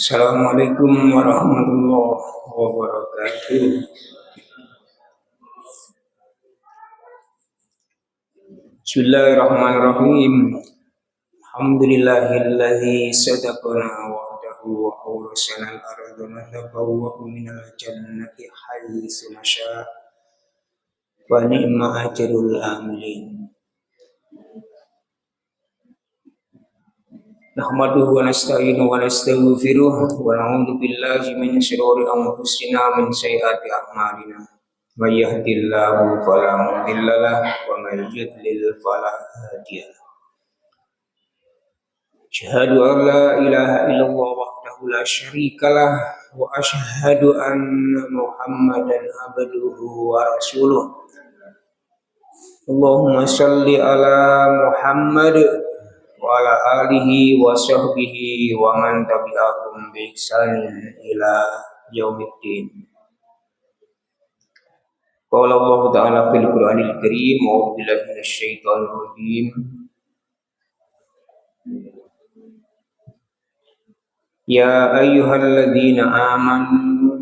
Assalamualaikum warahmatullahi wabarakatuh. Bismillahirrahmanirrahim. Alhamdulillahilladzi sadaqana wa'dahu wa awrasana al-ardha natabawwa'u minal jannati haitsu nasha' wa ni'ma ajrul amilin. Nahmaduhu wa nasta'inuhu wa nastaghfiruh wa na'udzu billahi min shururi anfusina min sayyiati a'malina. May yahdihillahu fala mudilla lahu wa may yudlil fala hadiya lahu. Asyhadu an la ilaha illallah wahdahu la syarika lah wa asyhadu anna Muhammadan abduhu wa rasuluh. Allahumma shalli ala Muhammad wa ala alihi wa sahbihi wa man tabi'ahum bi ihsanin ila yaumiddin. Qala Allah Ta'ala fil Qur'anil Karim, a'udzu billahi minasy syaithanir rajim. Ya ayyuhalladzina amanu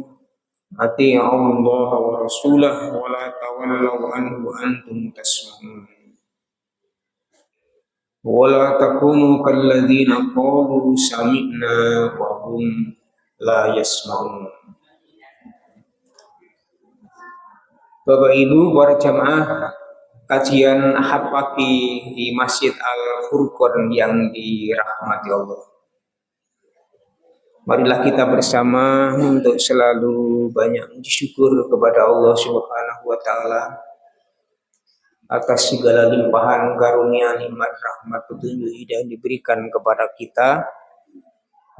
atii'u Allah wa rasulahu wa la tawallaw anhu wa antum tasma'un. Wala takunu kalladzina qalu sami'na wa hum la yasma'un. Bapak Ibu para jamaah kajian Ahad pagi di Masjid Al-Furqan yang dirahmati Allah. Marilah kita bersama untuk selalu banyak bersyukur kepada Allah Subhanahu wa taala atas segala limpahan karunia, nikmat, rahmat, petunjuk hidayah yang diberikan kepada kita,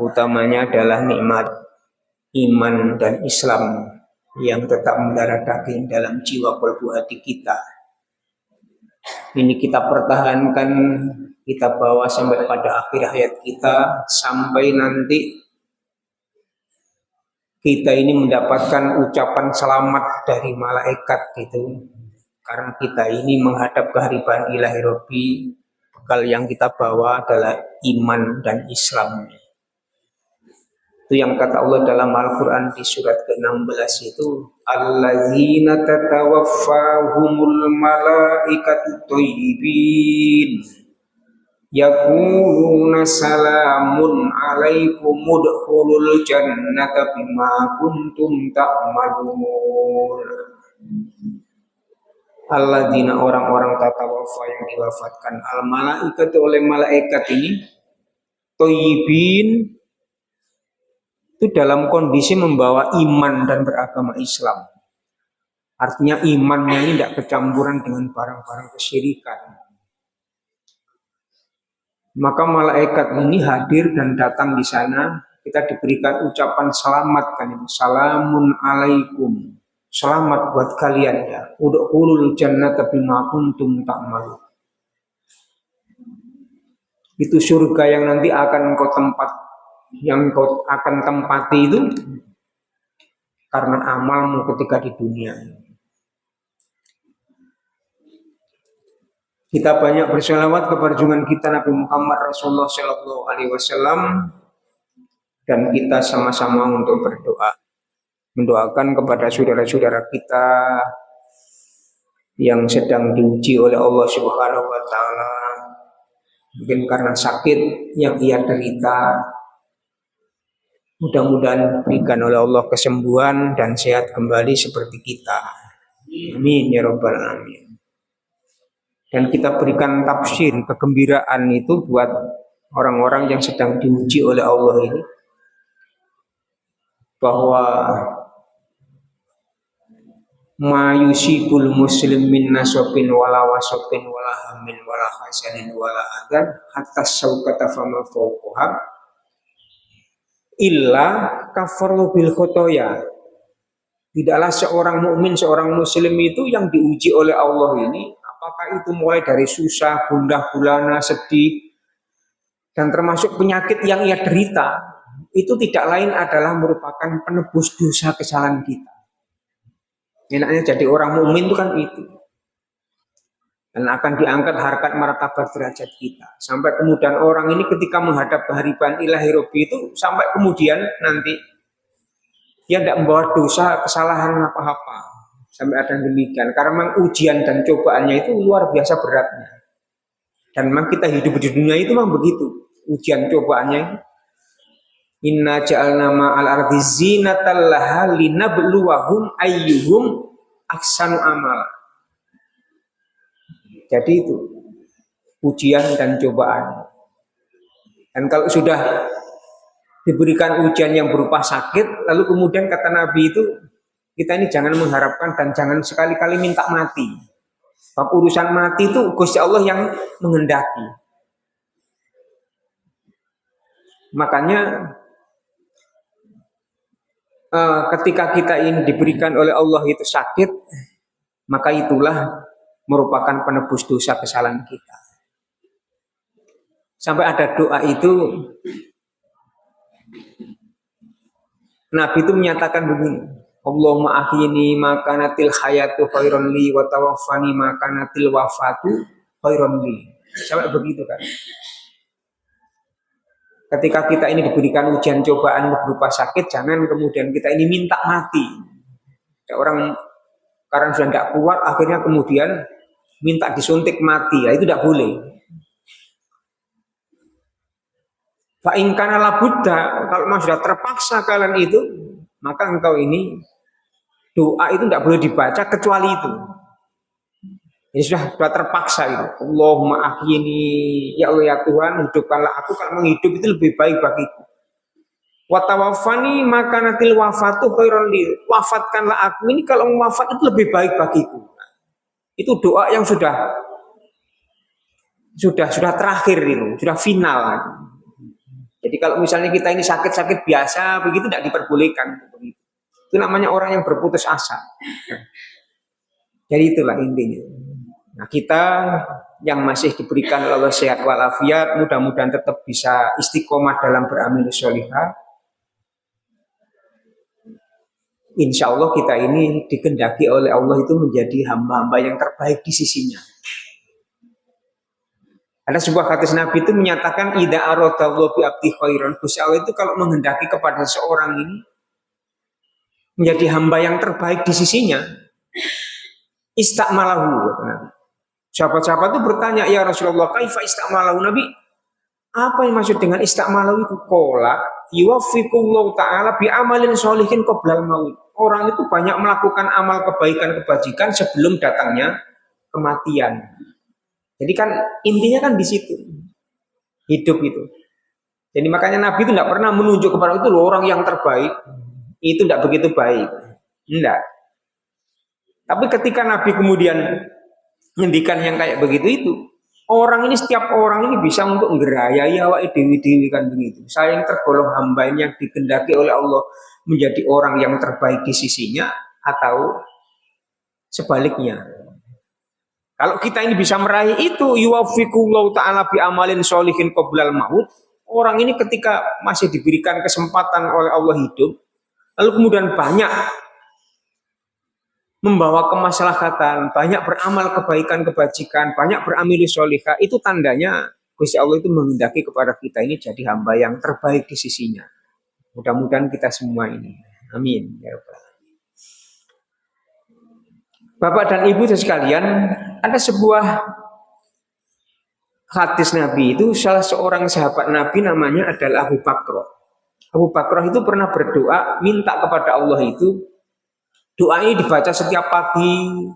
utamanya adalah nikmat iman dan Islam yang tetap mendarah daging dalam jiwa kalbu hati kita. Ini kita pertahankan, kita bawa sampai pada akhir hayat kita, sampai nanti kita ini mendapatkan ucapan selamat dari malaikat gitu. Karena kita ini menghadap kehariban ilahi Rabbi, bekal yang kita bawa adalah iman dan Islam. Itu yang kata Allah dalam Al-Quran di surat ke-16 itu, alladzina tatawaffahumul malaikatu thayyibin yaquluna salamun alaikum udkhulul jannata bima kuntum ta'malun. Alladzina orang-orang tatawaffa yang diwafatkan al malaikatu oleh malaikat ini thayyibin itu dalam kondisi membawa iman dan beragama Islam. Artinya imannya ini tidak kecampuran dengan barang-barang kesyirikan. Maka malaikat ini hadir dan datang di sana, kita diberikan ucapan selamat kan itu, salamun alaikum. Selamat buat kalian ya. Udkhulul jannata bima kuntum ta'malun. Itu surga yang nanti akan kau akan tempati itu karena amalmu ketika di dunia. Kita banyak berselawat kepada junjungan kita Nabi Muhammad Rasulullah Sallallahu Alaihi Wasallam, dan kita sama-sama untuk berdoa, mendoakan kepada saudara-saudara kita yang sedang diuji oleh Allah Subhanahu Wa Taala, mungkin karena sakit yang ia derita. Mudah-mudahan diberikan oleh Allah kesembuhan dan sehat kembali seperti kita. Amin ya rabbal alamin. Dan kita berikan tafsir kegembiraan itu buat orang-orang yang sedang diuji oleh Allah ini, bahwa ma yusibul muslim min nasabin wala wasabin wala hamin wala hasanin wala adan hatta saukata fama fawqaha illa kafaru bil khotoya. Tidaklah seorang mukmin, seorang muslim itu yang diuji oleh Allah ini, apakah itu mulai dari susah, gundah gulana, sedih, dan termasuk penyakit yang ia derita, itu tidak lain adalah merupakan penebus dosa kesalahan kita. Enaknya jadi orang mukmin itu kan itu. dan akan diangkat harkat martabat derajat kita. Sampai kemudian orang ini ketika menghadap kehadiran Ilahi Robbi itu sampai kemudian nanti dia tidak membawa dosa kesalahan apa-apa. Sampai ada yang demikian. Karena memang ujian dan cobaannya itu luar biasa beratnya. Dan memang kita hidup di dunia itu memang begitu. Ujian cobaannya itu. Inna ja'alna ma'al ardi zinatan laha linabluwahum ayyuhum ahsanu amala. Jadi itu ujian dan cobaan. Dan kalau sudah diberikan ujian yang berupa sakit, lalu kemudian kata Nabi itu, kita ini jangan mengharapkan dan jangan sekali-kali minta mati. Sebab urusan mati itu Gusti Allah yang menghendaki. Makanya ketika kita ini diberikan oleh Allah itu sakit, maka itulah merupakan penebus dosa kesalahan kita. Sampai ada doa itu, Nabi itu menyatakan begini, Allahumma ahyini makanatil hayatu khairan li wa tawaffani makanatil wafatu khairan li. Sampai begitu kan. Ketika kita ini diberikan ujian cobaan berupa sakit, jangan kemudian kita ini minta mati. Ada orang karena sudah tidak kuat, akhirnya kemudian minta disuntik mati. Ya, itu tidak boleh. Fa in kana la budda, kalau memang sudah terpaksa kalian itu, maka engkau ini doa itu tidak boleh dibaca kecuali itu. Ini sudah terpaksa itu. Allahumma ahyini, ya Allah ya Tuhan, hidupkanlah aku, kalau menghidup itu lebih baik bagiku. Wa tawaffani makanatil wafatu khairan li, wafatkanlah aku, ini kalau wafat itu lebih baik bagiku. Itu doa yang sudah terakhir itu, sudah final. Jadi kalau misalnya kita ini sakit-sakit biasa begitu tidak diperbolehkan. Itu namanya orang yang berputus asa. Jadi itulah intinya. Nah, kita yang masih diberikan Allah sehat walafiat, mudah-mudahan tetap bisa istiqomah dalam beramal sholihah. Insya Allah kita ini dikehendaki oleh Allah itu menjadi hamba-hamba yang terbaik di sisinya. Ada sebuah hadis Nabi itu menyatakan idza aradallahu bi abdi khairan, Gusti Allah itu kalau menghendaki kepada seorang ini menjadi hamba yang terbaik di sisinya, istakmalahu. Sahabat-sahabat itu bertanya, ya Rasulullah, kaifa istakmalahu? Nabi, apa yang maksud dengan istakmalahu itu? Qala yuwaffiqullahu ta'ala bi amalin sholihin qoblal maut. Orang itu banyak melakukan amal kebaikan-kebajikan sebelum datangnya kematian. Jadi kan intinya kan di situ hidup itu. Jadi makanya Nabi itu tidak pernah menunjuk kepada itu loh, orang yang terbaik. Itu tidak begitu baik. Tidak. Tapi ketika Nabi kemudian ngendikan yang kayak begitu itu, orang ini, setiap orang ini bisa untuk ngerayai awake dewi-dewi kan begitu. Saya yang tergolong hamba yang dikehendaki oleh Allah menjadi orang yang terbaik di sisinya, atau sebaliknya. Kalau kita ini bisa meraih itu, yuwaffiqullahu ta'ala bi amalin sholihin qoblal maut, orang ini ketika masih diberikan kesempatan oleh Allah hidup, lalu kemudian banyak membawa kemaslahatan, banyak beramal kebaikan-kebajikan, banyak beramal sholihah, itu tandanya Gusti Allah itu menghendaki kepada kita ini jadi hamba yang terbaik di sisinya. Mudah-mudahan kita semua ini. Amin. Ya Rabbal Alamin. Bapak dan Ibu sekalian, ada sebuah hadis Nabi itu, salah seorang sahabat Nabi namanya adalah Abu Bakrah. Abu Bakrah itu pernah berdoa, minta kepada Allah itu, doa ini dibaca setiap pagi,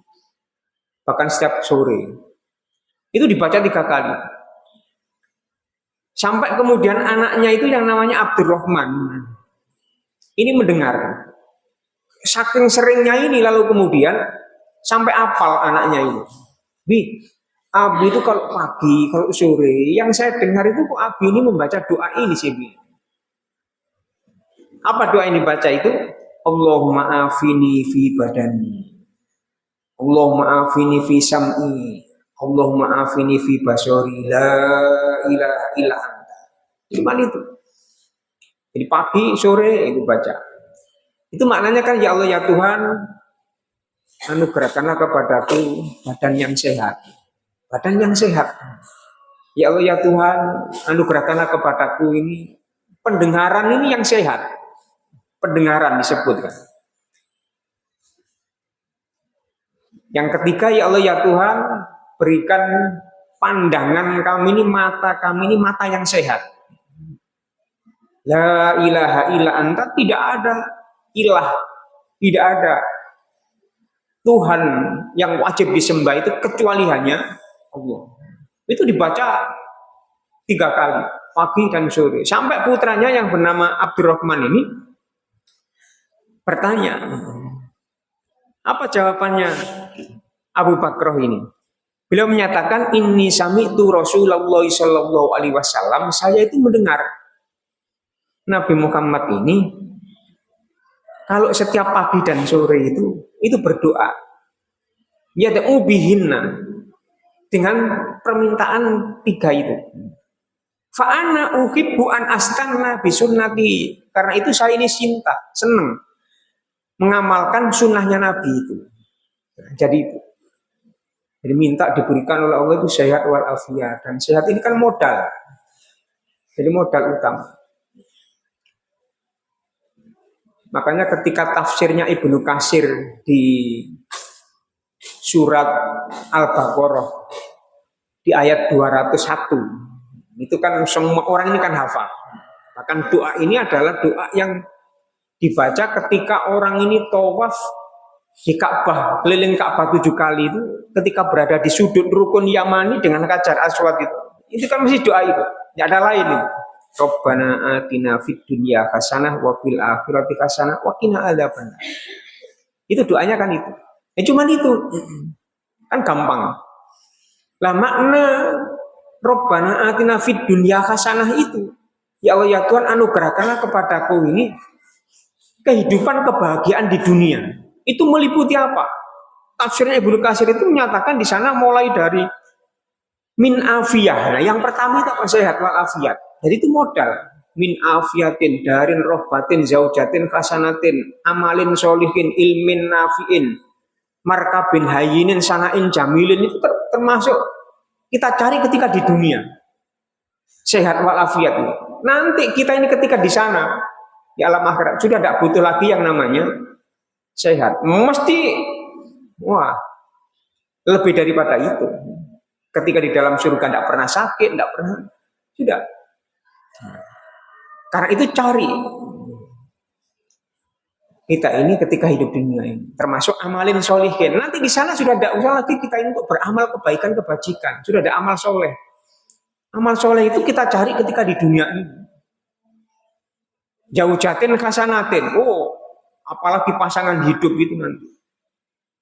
bahkan setiap sore. Itu dibaca 3 kali. Sampai kemudian anaknya itu yang namanya Abdurrahman ini mendengar. Saking seringnya ini, lalu kemudian sampai hafal anaknya ini. Bi, Abi itu kalau pagi, kalau sore, yang saya dengar itu kok Abi ini membaca doa ini sih, Bi. Apa doa ini baca itu? Allahumma afini fi badani, Allahumma afini fi sam'i, Allahumma afini fi basori, la ilaha illa anta. Cuma itu. Jadi pagi, sore itu baca. Itu maknanya kan, ya Allah ya Tuhan, anugerahkanlah kepadaku badan yang sehat. badan yang sehat. Ya Allah ya Tuhan, anugerahkanlah kepadaku ini pendengaran ini yang sehat. Pendengaran disebutkan. Yang ketiga, ya Allah ya Tuhan, berikan pandangan kami ini, mata kami ini mata yang sehat. La ilaha illa anta, tidak ada ilah, tidak ada Tuhan yang wajib disembah itu kecuali hanya Allah. Itu dibaca 3 kali, pagi dan sore. Sampai putranya yang bernama Abdurrahman ini bertanya, apa jawabannya Abu Bakroh ini? Beliau menyatakan, inni sami'tu Rasulullah sallallahu alaihi wasallam, saya itu mendengar Nabi Muhammad ini kalau setiap pagi dan sore itu berdoa. Yad'u bihinna, dengan permintaan 3 itu. Fa'ana uhibbu an astanna bisunnati, karena itu saya ini cinta, senang mengamalkan sunnahnya Nabi itu. Jadi itu. Jadi minta diberikan oleh Allah itu sehat wal afiat, dan sehat ini kan modal. Jadi modal utama. Makanya ketika tafsirnya Ibnu Katsir di surat Al-Baqarah di ayat 201, itu kan semua orang ini kan hafal. Bahkan doa ini adalah doa yang dibaca ketika orang ini tawaf di Ka'bah, keliling Ka'bah 7 kali itu, ketika berada di sudut rukun Yamani dengan Hajar Aswad itu kan mesti doa itu, tidak ada lain itu. Rabbana atina fid dunya hasanah wa fil akhirati hasanah wa qina adzabannar. Itu doanya kan itu. Cuman itu kan gampang. Lah makna Rabbana atina fid dunya hasanah itu, ya Allah ya Tuhan, anugerahkanlah kepadaku ini kehidupan kebahagiaan di dunia. Itu meliputi apa? Tafsirnya Ibnu Katsir itu menyatakan di sana mulai dari min afiyah. Nah, yang pertama itu apa? Sehat wal afiat. Jadi itu modal. Min afiatin, darin rohbatin, zaujatin, khasanatin, amalin solihin, ilmin nafiin, markabin hayinin, sanain jamilin, itu termasuk kita cari ketika di dunia. Sehat wal afiat. Nanti kita ini ketika di sana, di alam akhirat, sudah tidak butuh lagi yang namanya sehat. Mesti, wah, lebih daripada itu. Ketika di dalam surga tidak pernah sakit, tidak pernah, sudah. Karena itu cari kita ini ketika hidup di dunia ini, termasuk amalin solihin. Nanti di sana sudah tidak usah lagi kita ini untuk beramal kebaikan kebajikan, sudah ada amal soleh. Amal soleh itu kita cari ketika di dunia ini. Jauh jatin khasanatin, apalagi pasangan hidup itu nanti.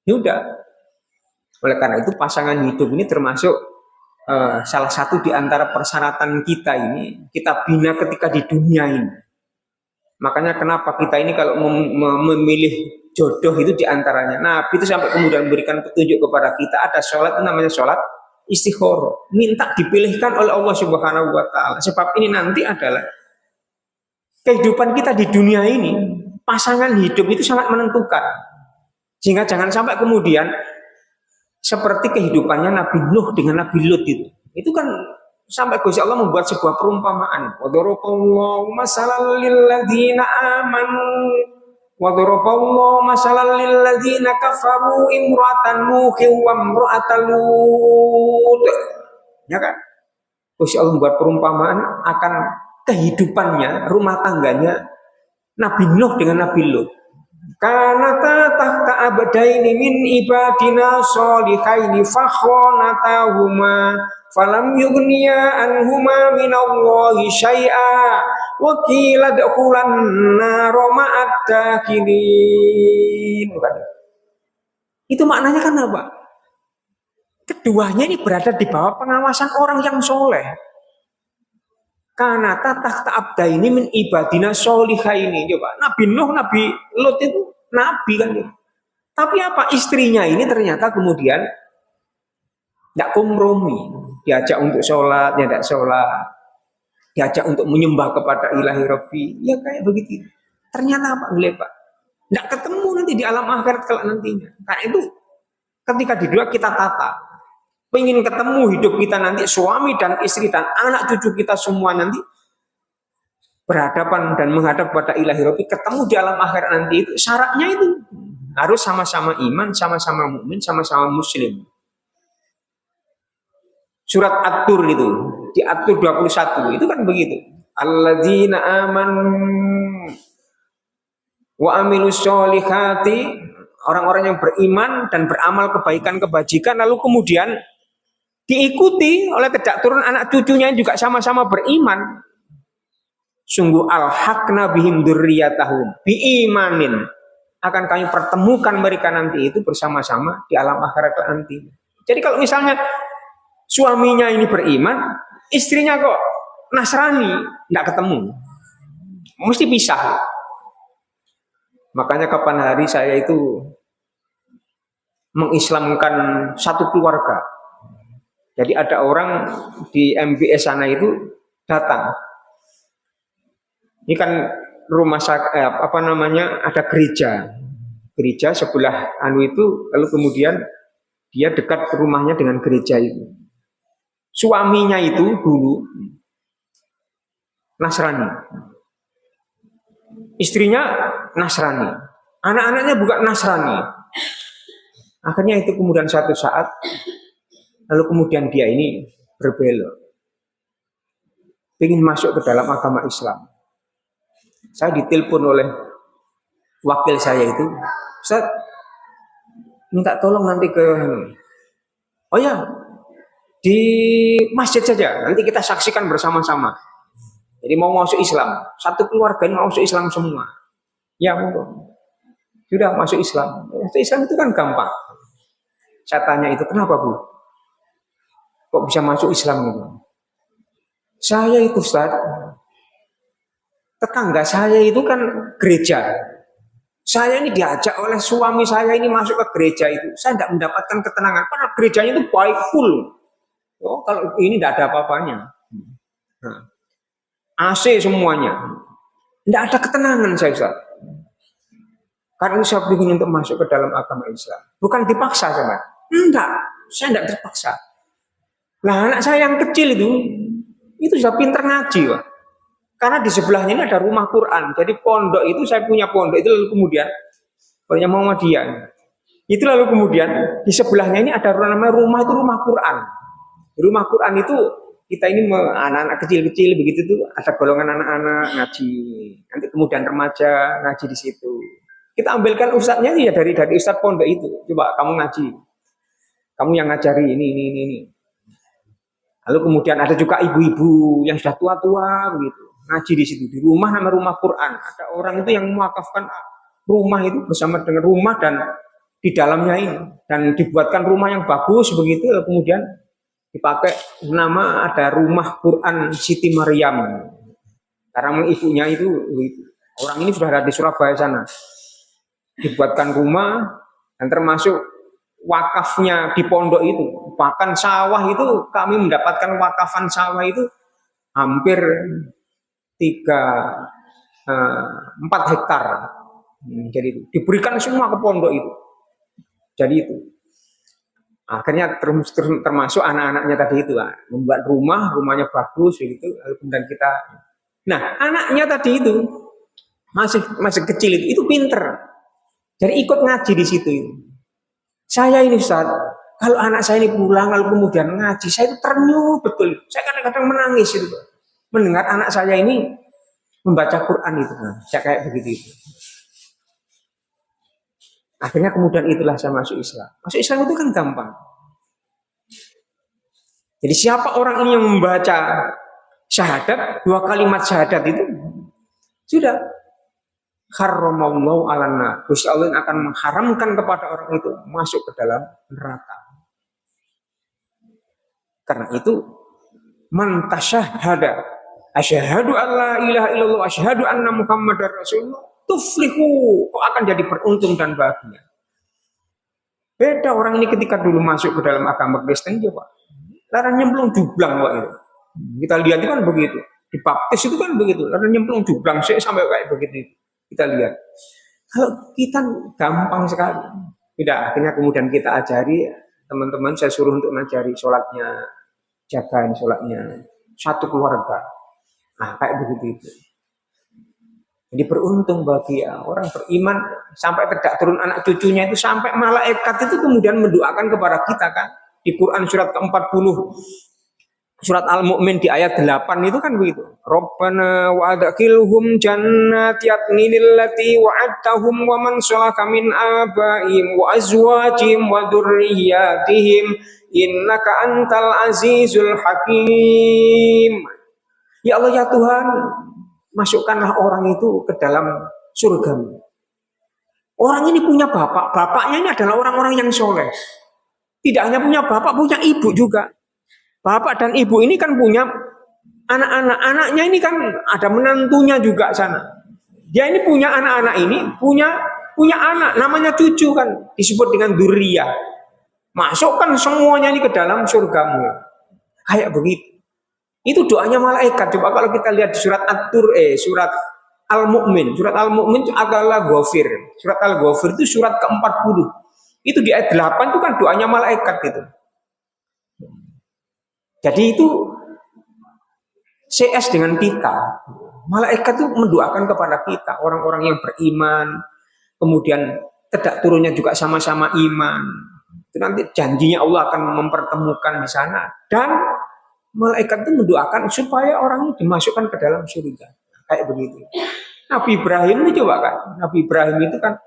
Ya udah. Oleh karena itu pasangan hidup ini termasuk salah satu di antara persyaratan kita ini, kita bina ketika di dunia ini. Makanya kenapa kita ini kalau memilih jodoh itu diantaranya. Nabi itu sampai kemudian memberikan petunjuk kepada kita, ada sholat itu namanya sholat istikharah. Minta dipilihkan oleh Allah Subhanahu wa Ta'ala. Sebab ini nanti adalah kehidupan kita di dunia ini, pasangan hidup itu sangat menentukan. Sehingga jangan sampai kemudian seperti kehidupannya Nabi Nuh dengan Nabi Lut itu. Itu kan sampai Gusti Allah membuat sebuah perumpamaan. Wa daraballahu masalan lil ladzina amanu wa daraballahu masalan lil ladzina kafaru imra'atan nuhin wa imra'atan lut. Ya kan? Gusti Allah membuat perumpamaan akan kehidupannya, rumah tangganya Nabi Nuh dengan Nabi Lut. Karena tahta abadaini min ibadina sholihaini fakhonatahuma falam yughniya anhuma minallahi syai'a wa qila dukhulan nar ma'ad dakhilin. Itu maknanya kan apa? Keduanya ini berada di bawah pengawasan orang yang soleh. Karena tahta abdaini min ibadina sholihaini. Coba Nabi Nuh, Nabi Lut itu nabi kan. Tapi apa, istrinya ini ternyata kemudian tidak kompromi. Diajak untuk sholat, tidak sholat. Diajak untuk menyembah kepada ilahi Rabbi. Ya kayak begitu. Ternyata apa? Pak, tidak ketemu nanti di alam akhirat kelak nantinya. Karena itu ketika di dunia kita tata. pengen ketemu hidup kita nanti, suami dan istri dan anak cucu kita semua nanti berhadapan dan menghadap pada ilahi Rabbi, ketemu di alam akhirat nanti, itu syaratnya itu harus sama-sama iman, sama-sama mukmin, sama-sama muslim. Surat At-Tur itu, di At-Tur 21 itu kan begitu. Alladzina amanu wa amilus sholihati, orang-orang yang beriman dan beramal kebaikan kebajikan, lalu kemudian diikuti oleh tidak turun anak cucunya juga sama-sama beriman. Sungguh al-haqna bihim dzurriyyatahum biimanin, akan kami pertemukan mereka nanti itu bersama-sama di alam akhirat nanti. Jadi kalau misalnya suaminya ini beriman, istrinya kok Nasrani, tidak ketemu, mesti pisah. Makanya kapan hari saya itu mengislamkan satu keluarga. Jadi ada orang di MBS sana itu datang. Ini kan rumah apa namanya, ada gereja sebelah itu, lalu kemudian dia dekat rumahnya dengan gereja itu. Suaminya itu dulu Nasrani, istrinya Nasrani, anak-anaknya bukan Nasrani. Akhirnya itu kemudian satu saat, lalu kemudian dia ini berbelok, ingin masuk ke dalam agama Islam. Saya ditelepon oleh wakil saya itu, Ustaz, minta tolong nanti ke, oh ya, di masjid saja, nanti kita saksikan bersama-sama. Jadi mau masuk Islam, satu keluarga ini mau masuk Islam semua. Ya monggo, sudah masuk Islam. Masuk Islam itu kan gampang. Saya tanya itu, kenapa Bu? Kok bisa masuk Islam itu? Saya itu Ustaz, tetangga saya itu kan gereja. Saya ini diajak oleh suami saya ini masuk ke gereja itu. Saya tidak mendapatkan ketenangan, karena gerejanya itu baik full. Oh, kalau ini tidak ada apa-apanya. Nah, AC semuanya. Tidak ada ketenangan saya Ustaz. Karena saya ingin untuk masuk ke dalam agama Islam. Bukan dipaksa sama. Enggak, saya tidak terpaksa. Nah, anak saya yang kecil itu sudah pinter ngaji, Pak. Karena di sebelahnya ini ada rumah Quran. Jadi pondok itu, saya punya pondok itu, lalu kemudian punya Muhammadiyah. Itu lalu kemudian di sebelahnya ini ada namanya rumah, itu rumah Quran. Di rumah Quran itu kita ini anak-anak kecil-kecil begitu tuh, ada golongan anak-anak ngaji. Nanti kemudian remaja ngaji di situ. Kita ambilkan ustadznya ya dari ustadz pondok itu. Coba kamu ngaji. Kamu yang ngajari ini. Lalu kemudian ada juga ibu-ibu yang sudah tua-tua begitu. Ngaji di situ, di rumah, nama rumah Quran. Ada orang itu yang mewakafkan rumah itu bersama dengan rumah dan di dalamnya ini, dan dibuatkan rumah yang bagus begitu. Lalu kemudian dipakai nama, ada rumah Quran Siti Maryam. Karena ibunya itu orang ini sudah ada di Surabaya sana. Dibuatkan rumah dan termasuk wakafnya di pondok itu. Bahkan sawah itu kami mendapatkan wakafan sawah itu hampir 4 hektar. Jadi itu diberikan semua ke pondok itu. Jadi itu akhirnya termasuk anak-anaknya tadi itu membuat rumahnya bagus begitu. Lalu kemudian kita, nah anaknya tadi itu masih kecil itu pinter. Jadi ikut ngaji di situ itu. Saya ini Ustaz, kalau anak saya ini pulang lalu kemudian ngaji, saya itu ternyuh betul. Saya kadang-kadang menangis itu, mendengar anak saya ini membaca Quran itu. Nah, saya kayak begitu itu. Akhirnya kemudian itulah saya masuk Islam. Masuk Islam itu kan gampang. Jadi siapa orang ini yang membaca syahadat, 2 kalimat syahadat itu, sudah harramallahu alanna. Gusti Allah akan mengharamkan kepada orang itu masuk ke dalam neraka. Karena itu man tasyahhada asyhadu alla ilaha illallah asyhadu anna muhammadar rasulullah tuflihu, akan jadi beruntung dan bahagia. Beda orang ini ketika dulu masuk ke dalam agama Kristen coba. Larang nyemplung jublang Pak itu. Kita lihat itu kan begitu. Di baptis itu kan begitu. Larang nyemplung jublang sampai kayak begitu. Kita lihat. Kalau kita gampang sekali. Tidak, akhirnya kemudian kita ajari teman-teman saya suruh untuk ngajari sholatnya, jagain sholatnya satu keluarga. Nah, kayak begitu itu. Jadi beruntung bagi orang beriman sampai tidak turun anak cucunya itu, sampai malaikat itu kemudian mendoakan kepada kita kan. Di Quran surat ke-40 surat Al-Mu'min di ayat 8 itu kan begitu. Rabbana wa'adkhilhum jannati adnil lati wa'adtahum wa man salaka min abaihim wa azwajihim wa dzurriyyatihim innaka antal azizul hakim. Ya Allah ya Tuhan, masukkanlah orang itu ke dalam surga. Orang ini punya bapak, bapaknya ini adalah orang-orang yang soleh. Tidak hanya punya bapak, punya ibu juga. Bapak dan ibu ini kan punya anak-anak. Anaknya ini kan ada menantunya juga sana. Dia ini punya anak-anak ini, punya anak, namanya cucu kan. Disebut dengan dzurriyyah. Masukkan semuanya ini ke dalam surgamu. Kayak begitu. Itu doanya malaikat. Coba kalau kita lihat di surat surat Al-Mu'min. Surat Al-Mu'min itu adalah Ghafir. Surat Al-Ghafir itu surat ke-40. Itu di ayat 8 itu kan doanya malaikat itu. Jadi itu CS dengan kita. Malaikat itu mendoakan kepada kita, orang-orang yang beriman, kemudian tidak turunnya juga sama-sama iman. Itu nanti janjinya Allah akan mempertemukan di sana. Dan malaikat itu mendoakan supaya orang itu dimasukkan ke dalam surga. Kayak begitu. Nabi Ibrahim itu coba kan. Nabi Ibrahim itu kan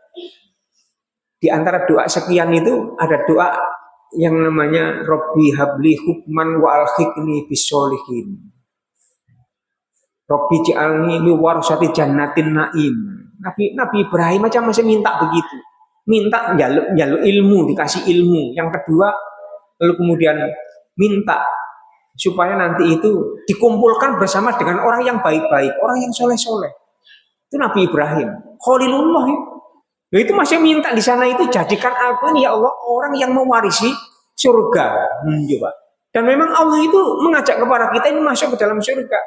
di antara doa sekian itu ada doa yang namanya Robbi habli hukman wa alhiqni bisolihin. Robbi ja'alni li warasati jannatin naim. Nabi Ibrahim aja masih minta begitu. Minta jaluk ilmu, dikasih ilmu. Yang kedua, lalu kemudian minta supaya nanti itu dikumpulkan bersama dengan orang yang baik-baik, orang yang soleh-soleh. Itu Nabi Ibrahim, Khalilullah itu. Nah, itu masih minta di sana itu, jadikan aku ini ya Allah orang yang mewarisi surga. Coba. Dan memang Allah itu mengajak kepada kita ini masuk ke dalam surga.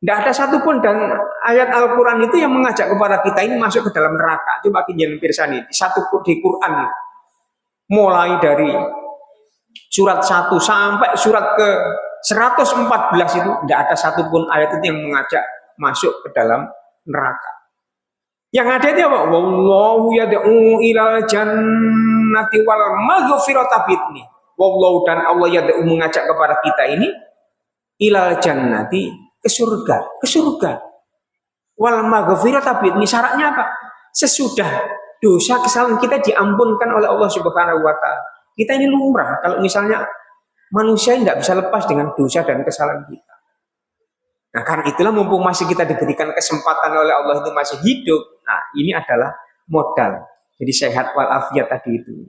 Tidak ada satupun dan ayat Al-Quran itu yang mengajak kepada kita ini masuk ke dalam neraka. Coba kita pirsani di di Quran ini. Mulai dari surat 1 sampai surat ke 114 itu tidak ada satupun ayat itu yang mengajak masuk ke dalam neraka. Yang ada itu apa? Wallahu yad'u ilal jannati wal maghfirata bidni. Wallahu dan Allah yad'u mengajak kepada kita ini ilal jannati, ke surga. Wal maghfirata bidni, syaratnya apa? Sesudah dosa kesalahan kita diampunkan oleh Allah Subhanahu wa taala. Kita ini lumrah kalau misalnya manusia tidak bisa lepas dengan dosa dan kesalahan kita. Nah, karena itulah mumpung masih kita diberikan kesempatan oleh Allah itu masih hidup. Nah, ini adalah modal. Jadi sehat walafiat tadi itu.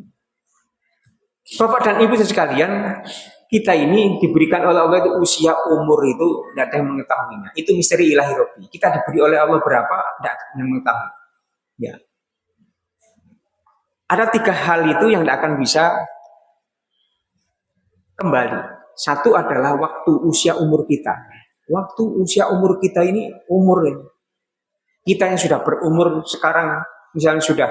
Bapak dan Ibu sekalian, kita ini diberikan oleh Allah itu usia umur itu tidak ada yang mengetahuinya. Itu misteri ilahi Rabbi. Kita diberi oleh Allah berapa, tidak ada yang mengetahui. Ya. Ada 3 hal itu yang tidak akan bisa kembali. Satu adalah waktu usia umur kita. Waktu usia umur kita ini, umur ini. Kita yang sudah berumur sekarang, misalnya sudah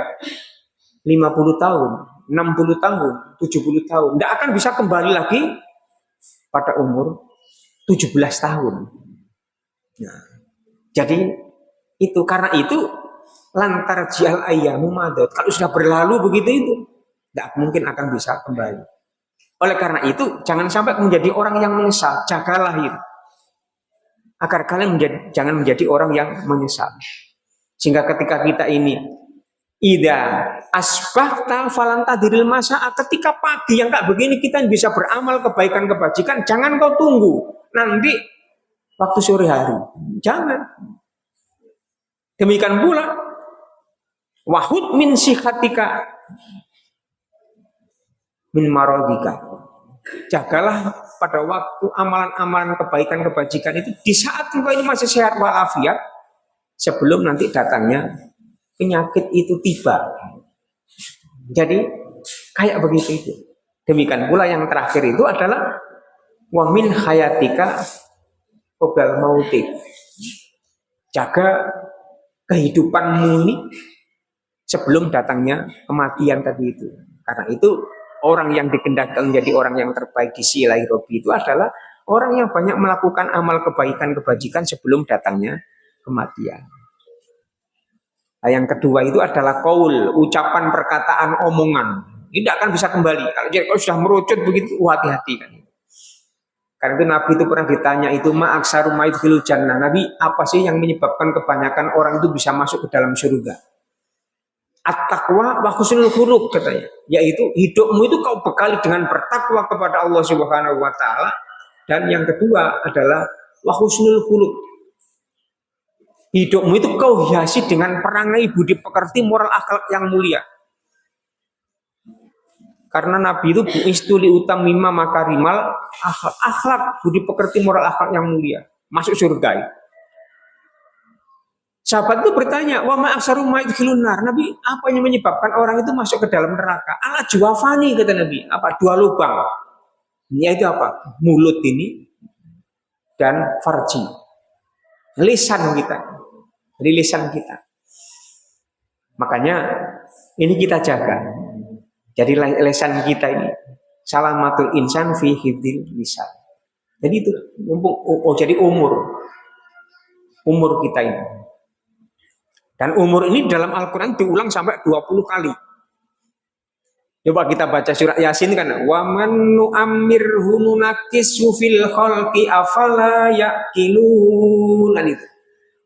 50 tahun, 60 tahun, 70 tahun. Tidak akan bisa kembali lagi pada umur 17 tahun. Nah, jadi itu, karena itu, lantar jial ayyamu madot. Kalau sudah berlalu begitu itu, tidak mungkin akan bisa kembali. Oleh karena itu, jangan sampai menjadi orang yang menyesal. Jagalah itu. Agar kalian jangan menjadi orang yang menyesal. Sehingga ketika kita ini ida asbahta falantadiril masa'a, ketika pagi yang tak begini kita bisa beramal kebaikan kebajikan, jangan kau tunggu nanti waktu sore hari. Jangan. Demikian pula wahud min sihatika min maradika. Jagalah pada waktu amalan-amalan kebaikan kebajikan itu di saat engkau ini masih sehat walafiat, sebelum nanti datangnya penyakit itu tiba. Jadi kayak begitu itu. Demikian pula yang terakhir itu adalah wa min hayatika qabla mautik. Jaga kehidupanmu ini sebelum datangnya kematian tadi itu. Karena itu orang yang dikehendaki menjadi orang yang terbaik di sisi ilahi Rabbi itu adalah orang yang banyak melakukan amal kebaikan kebajikan sebelum datangnya kematian. Nah, yang kedua itu adalah qaul, ucapan, perkataan, omongan. Ini tidak akan bisa kembali. Kalau sudah merucut begitu, hati-hati kan. Karena itu Nabi itu pernah ditanya itu ma'aksaru maidkhilul jannah. Nabi, apa sih yang menyebabkan kebanyakan orang itu bisa masuk ke dalam surga? At-taqwa wa husnul khuluq katanya. Yaitu hidupmu itu kau bekali dengan bertakwa kepada Allah Subhanahu wa taala, dan yang kedua adalah wa husnul khuluq. Hidupmu itu kau hiasi dengan perangai budi pekerti moral akhlak yang mulia. Karena Nabi itu buistuli utamima makarimal akhlak budi pekerti moral akhlak yang mulia, masuk surga. Sahabat itu bertanya, wa ma aksaru ma yadkhulun nar. Nabi, apa yang menyebabkan orang itu masuk ke dalam neraka? Ala juwafani kata Nabi, apa? Dua lubang. Yaitu apa? Mulut ini dan farji. Lisan kita. Dari lisan kita. Makanya ini kita jaga. Jadi lisan kita ini salamatul insan fi hifdzil lisan. Jadi itu jadi umur kita ini. Dan umur ini dalam Al-Quran diulang sampai 20 kali. Coba kita baca surat Yasin kan. Wa man nu'ammirhu nunakkisu fil khalqi afala ya'qilun. Itu.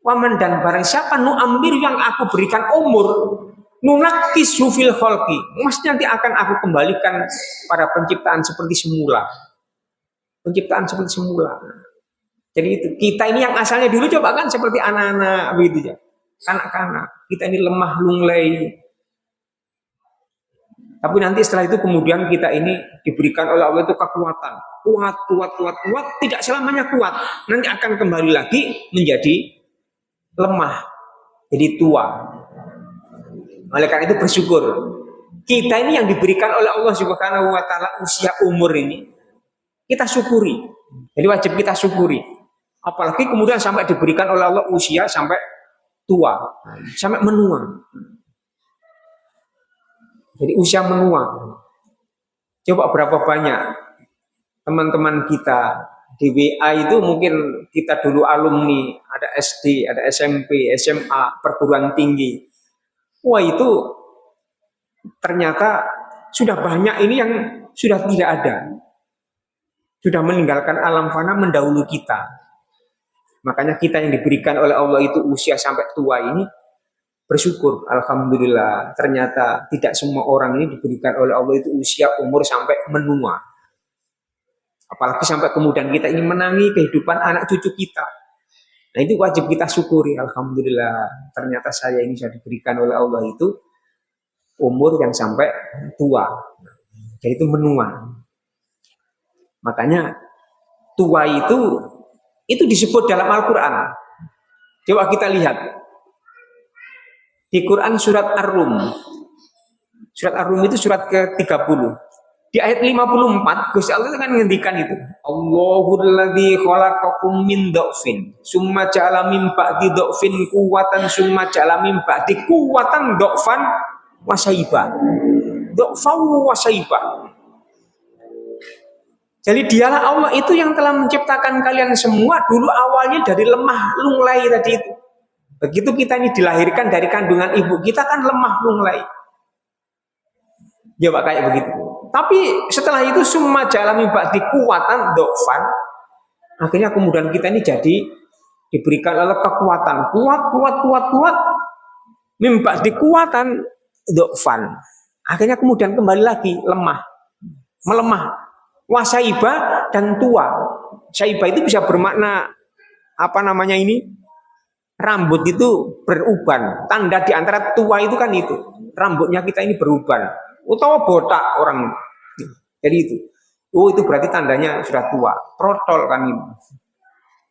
Wa man dan barang siapa nu'ammir yang aku berikan umur, nunakkisu fil khalqi. Maksudnya nanti akan aku kembalikan pada penciptaan seperti semula. Penciptaan seperti semula. Jadi itu kita ini yang asalnya dulu coba kan seperti anak-anak begitu ya. Kanak-kanak, kita ini lemah lunglai. Tapi nanti setelah itu kemudian kita ini diberikan oleh Allah itu kekuatan. Kuat, tidak selamanya kuat. Nanti akan kembali lagi menjadi lemah, jadi tua. Oleh karena itu bersyukur. Kita ini yang diberikan oleh Allah Subhanahu wa taala usia umur ini, kita syukuri. Jadi wajib kita syukuri. Apalagi kemudian sampai diberikan oleh Allah usia sampai tua, sampai menua. Jadi usia menua. Coba berapa banyak teman-teman kita di WA itu, mungkin kita dulu alumni, ada SD, ada SMP, SMA, perguruan tinggi. Wah itu ternyata sudah banyak ini yang sudah tidak ada. Sudah meninggalkan alam fana mendahului kita. Makanya kita yang diberikan oleh Allah itu usia sampai tua ini bersyukur. Alhamdulillah, ternyata tidak semua orang ini diberikan oleh Allah itu usia umur sampai menua. Apalagi sampai kemudian kita ingin menangi kehidupan anak cucu kita. Nah itu wajib kita syukuri. Alhamdulillah, ternyata saya ini sudah diberikan oleh Allah itu umur yang sampai tua. Jadi itu menua. Makanya tua itu disebut dalam Al-Quran. Coba kita lihat. Di Quran surat Ar-Rum. Surat Ar-Rum itu surat ke-30. Di ayat 54, Gusti Allah kan ngendikan itu. Allahul ladzi khalaqakum min dha'fin, summa ja'ala min ba'di dha'fin quwwatan, summa ja'ala min ba'di quwwatan dha'fan wa shayba. Dha'fan wa shayba. Jadi dialah Allah itu yang telah menciptakan kalian semua dulu awalnya dari lemah lunglai tadi itu. Begitu kita ini dilahirkan dari kandungan ibu, kita kan lemah lunglai. Coba kayak begitu. Tapi setelah itu summa jalami ba'di kuwatan dhofan. Akhirnya kemudian kita ini jadi diberikan oleh kekuatan. Kuat. Mimba di kuwatan dhofan. Akhirnya kemudian kembali lagi lemah. Melemah. Wasaiba dan tua. Saiba itu bisa bermakna apa namanya ini? Rambut itu beruban. Tanda di antara tua itu kan itu. Rambutnya kita ini beruban. Utawa botak orang. Jadi itu. Oh itu berarti tandanya sudah tua. Protol kan itu.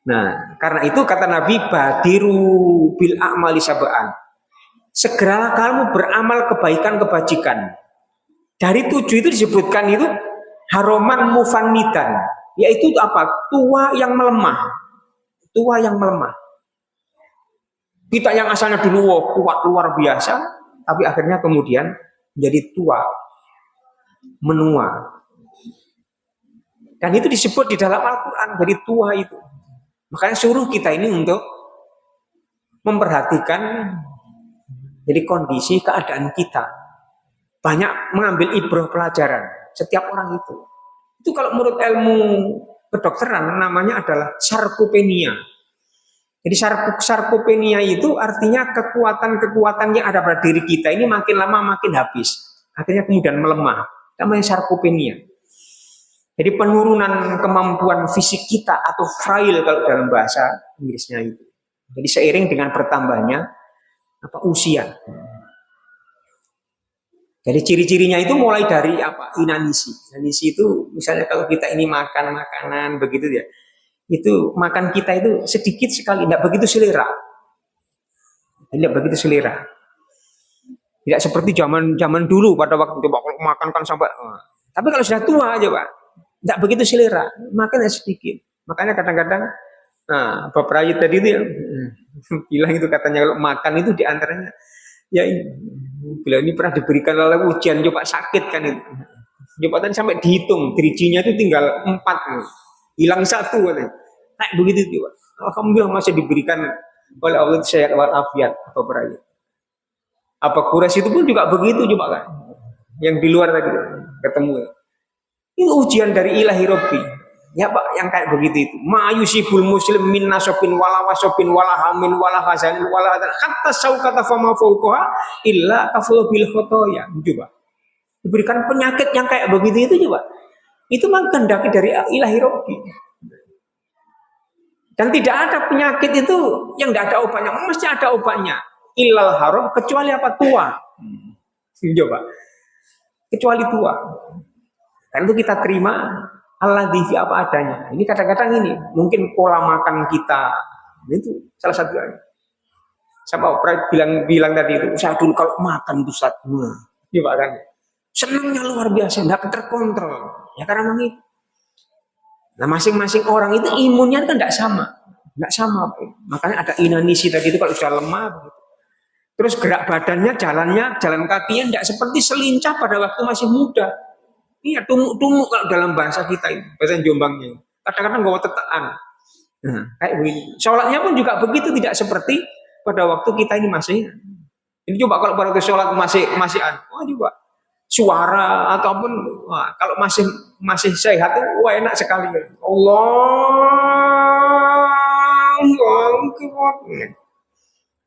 Nah, karena itu kata Nabi badiru bil a'mali sab'an. Segeralah kamu beramal kebaikan-kebajikan. Dari 7 itu disebutkan itu haroman mufannitan, yaitu apa? Tua yang melemah. Tua yang melemah. Kita yang asalnya dulu kuat luar biasa, tapi akhirnya kemudian menjadi tua. menua. Dan itu disebut di dalam Al-Quran, dari tua itu. Makanya suruh kita ini untuk memperhatikan jadi kondisi keadaan kita. Banyak mengambil ibrah pelajaran setiap orang itu. Itu kalau menurut ilmu kedokteran namanya adalah sarkopenia. Jadi sarkopenia itu artinya kekuatan-kekuatan yang ada pada diri kita ini makin lama makin habis. Akhirnya kemudian melemah. Namanya sarkopenia. Jadi penurunan kemampuan fisik kita atau frail kalau dalam bahasa Inggrisnya itu. Jadi seiring dengan bertambahnya usia. Jadi ciri-cirinya itu mulai dari inanisi. Inanisi itu misalnya kalau kita ini makan makanan begitu ya. Itu makan kita itu sedikit sekali, tidak begitu selera. Tidak begitu selera. Tidak seperti zaman dulu pada waktu coba kalau makan kan sampai. Tapi kalau sudah tua aja Pak, tidak begitu selera, makan sedikit. Makanya kadang-kadang Bapak Rayit tadi itu ya, bilang itu katanya kalau makan itu diantaranya ya bila ini pernah diberikan oleh ujian coba sakit kan itu. Coba tadi sampai dihitung, drijinya itu tinggal 4, hilang 1 katanya. Kayak begitu juga. Alhamdulillah masih diberikan oleh Allah sehat walafiat Bapak Rayit. Apa Quraisy itu pun juga begitu coba kan. Yang di luar tadi ketemu. Ini ujian dari ilahi Rabbi. Ya Pak, yang kayak begitu itu. Ma yusibul muslim min nasabin wala wasabin wala hamin wala hazanin wala adan hatta saukata fama fauqaha illa kafulu bil khotoya. Coba. Diberikan penyakit yang kayak begitu itu coba. Itu memang kehendaki dari ilahi Rabbi. Dan tidak ada penyakit itu yang tidak ada obatnya. Mesti ada obatnya. Illal haram, kecuali apa? Tua. Coba. Kecuali tua. Dan itu kita terima Allah divi apa adanya. Ini kadang-kadang ini mungkin pola makan kita itu salah satunya. Siapa bilang tadi itu usaha dulu kalau makan itu Ustaz. Coba kan. Senangnya luar biasa, nggak terkontrol. Ya karena memang itu. Nah masing-masing orang itu imunnya kan nggak sama. Makanya ada inanisi tadi itu kalau sudah lemah. Terus gerak badannya, jalan kakinya tidak seperti selincah pada waktu masih muda. Iya, tumuk kalau dalam bahasa kita ini, bahasa Jombangnya. Kadang-kadang gak tetaan. Nah, kayak begini. Sholatnya pun juga begitu, tidak seperti pada waktu kita ini masih. Ini coba kalau pada waktu sholat masih coba suara ataupun kalau masih sehat, enak sekali.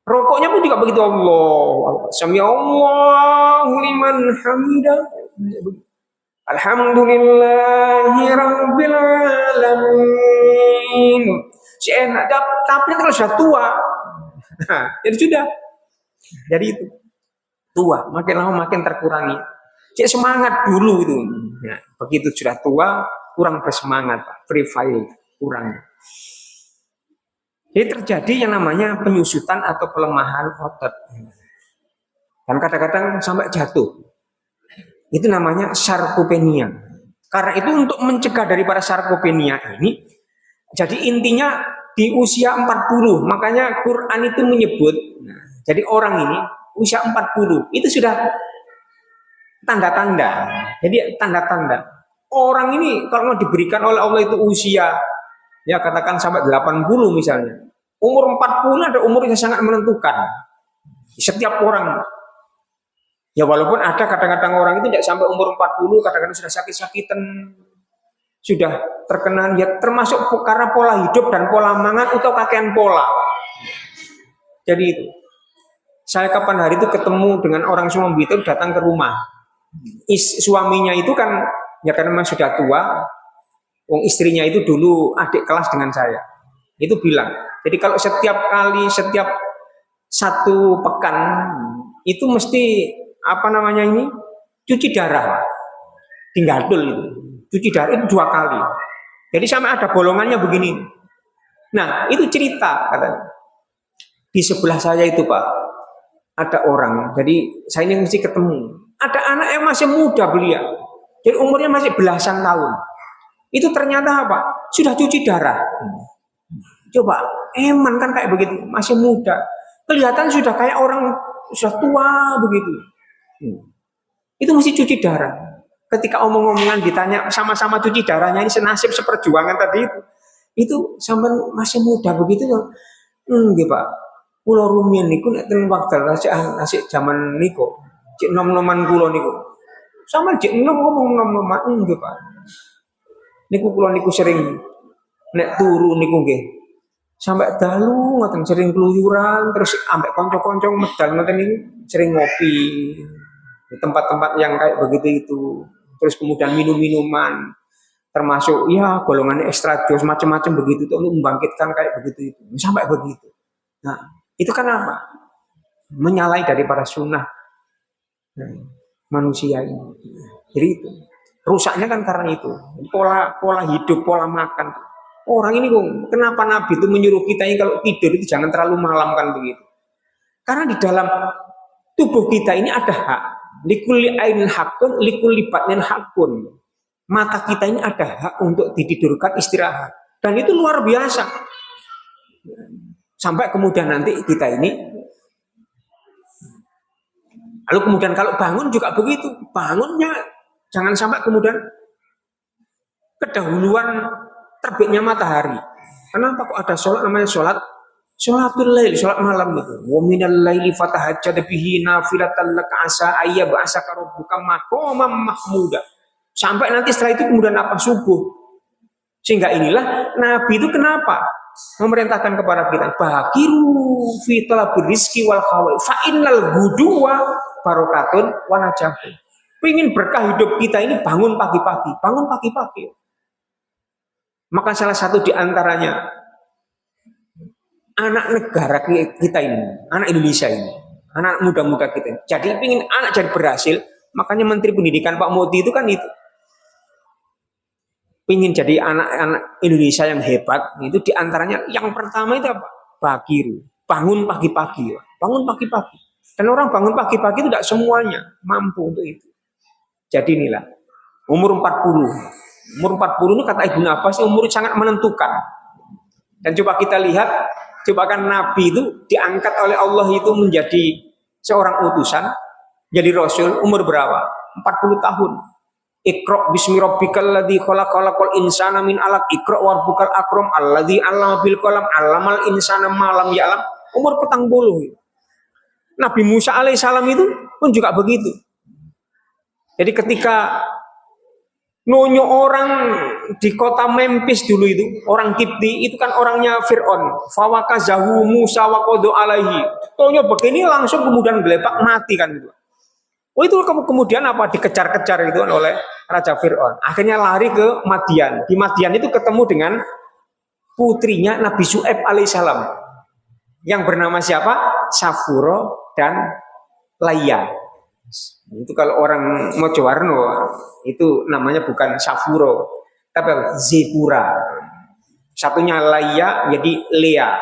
Rokoknya pun juga begitu. Allah, sami Allahu liman hamidah. Alhamdulillahi rabbil alamin. Si enak, tapi kalau sudah tua, jadi sudah. Jadi itu tua, makin lama makin terkurangi. Cek semangat dulu itu. Ya, begitu sudah tua, kurang bersemangat, free file kurang. Jadi terjadi yang namanya penyusutan atau pelemahan otot. Dan kadang-kadang sampai jatuh. Itu namanya sarkopenia. Karena itu untuk mencegah daripada sarkopenia ini, jadi intinya di usia 40. Makanya Quran itu menyebut, jadi orang ini usia 40 itu sudah tanda-tanda. Jadi tanda-tanda. Orang ini kalau mau diberikan oleh Allah itu usia, ya katakan sampai 80 misalnya. Umur 40 ada umur yang sangat menentukan. Setiap orang. Ya walaupun ada kadang-kadang orang itu tidak sampai umur 40, kadang-kadang sudah sakit-sakitan, sudah terkena, ya termasuk karena pola hidup dan pola makan atau kakean pola. Jadi itu. Saya kapan hari itu ketemu dengan orang Sumatera itu datang ke rumah. Suaminya itu kan, ya karena memang sudah tua, istrinya itu dulu adik kelas dengan saya. Itu bilang, jadi kalau setiap satu pekan, itu mesti cuci darah, tinggal itu cuci darah itu 2 kali. Jadi sampai ada bolongannya begini. Nah itu cerita katanya. Di sebelah saya itu Pak ada orang. Jadi saya ini mesti ketemu. Ada anak yang masih muda beliau. Jadi umurnya masih belasan tahun. Itu ternyata apa? Sudah cuci darah. Coba eman kan kayak begitu, masih muda. Kelihatan sudah kayak orang sudah tua begitu. Itu mesti cuci darah. Ketika omong-omongan ditanya sama-sama cuci darahnya ini senasib seperjuangan tadi itu sampean masih muda begitu loh. Nggih Pak. Kula rumiyin niku nek ten wekdal asik jaman niku. Cek nom-noman kula niku. Sampeyan cek nom ngomong nom-noman nggih Pak. Niku kula niku sering nek turu niku nggih. Sampai dalu ngoten sering keluyuran terus ambek kanca-kanca medal ngoten niku sering ngopi di tempat-tempat yang kayak begitu itu. Terus kemudian minum-minuman termasuk ya golongan ekstra jos macam-macam begitu itu untuk membangkitkan kayak begitu itu sampai begitu. Nah itu kan apa? Menyalahi daripada sunnah manusia ini. Jadi itu rusaknya kan karena itu pola hidup, pola makan. Orang ini kok kenapa Nabi itu menyuruh kita ini kalau tidur itu jangan terlalu malam kan begitu? Karena di dalam tubuh kita ini ada hak. Likulli ainin hakun, likulli batnin hakun. Mata kita ini ada hak untuk ditidurkan istirahat. Dan itu luar biasa. Sampai kemudian nanti kita ini. Lalu kemudian kalau bangun juga begitu. Bangunnya jangan sampai kemudian kedahuluan terbitnya matahari. Kenapa kok ada sholat namanya sholatul lail, sholat malam itu. Wa minal laili fatahajjad bihi nafilatan laka asa ayyab'asaka rabbuka maqaman mahmuda. Sampai nanti setelah itu kemudian apa? Subuh. Sehingga inilah Nabi itu kenapa memerintahkan kepada kita bakiru fi talabir rizqi wal khawai fa innal guduwa barokatun wa najahun. Pengen berkah hidup kita ini bangun pagi-pagi. Maka salah satu di antaranya anak negara kita ini, anak Indonesia ini, anak muda-muda kita. Jadi ingin anak jadi berhasil, makanya Menteri Pendidikan Pak Modi itu kan itu. Ingin jadi anak-anak Indonesia yang hebat, itu di antaranya yang pertama itu apa? Bakiru, bangun pagi-pagi. Dan orang bangun pagi-pagi itu tidak semuanya mampu untuk itu. Jadi inilah, umur 40. Umur 40 ini kata Ibnu Abbas umur sangat menentukan. Dan coba kita lihat, coba kan Nabi itu diangkat oleh Allah itu menjadi seorang utusan, jadi Rasul umur berapa? 40 tahun. Iqra bismi rabbikal ladzi khalaq khalaqal insana min 'alaq iqra warbukal akram alladzi 'allama bil qalam 'allamal insana ma lam ya'lam. Umur 40. Nabi Musa alaihissalam itu pun juga begitu. Jadi ketika nonyo orang di kota Memphis dulu itu, orang Kipti itu kan orangnya Fir'aun. Fawakazahu Musa wa qadu alaihi. Nonyo begini langsung kemudian gelepak mati kan itu. Oh itu kemudian apa dikejar-kejar itu oleh Raja Fir'aun. Akhirnya lari ke Madian. Di Madian itu ketemu dengan putrinya Nabi Syu'aib alaihissalam. Yang bernama siapa? Safuro dan Laya. Itu kalau orang Mojowarno itu namanya bukan Safuro tapi Zebura. Satunya Laya jadi Lea.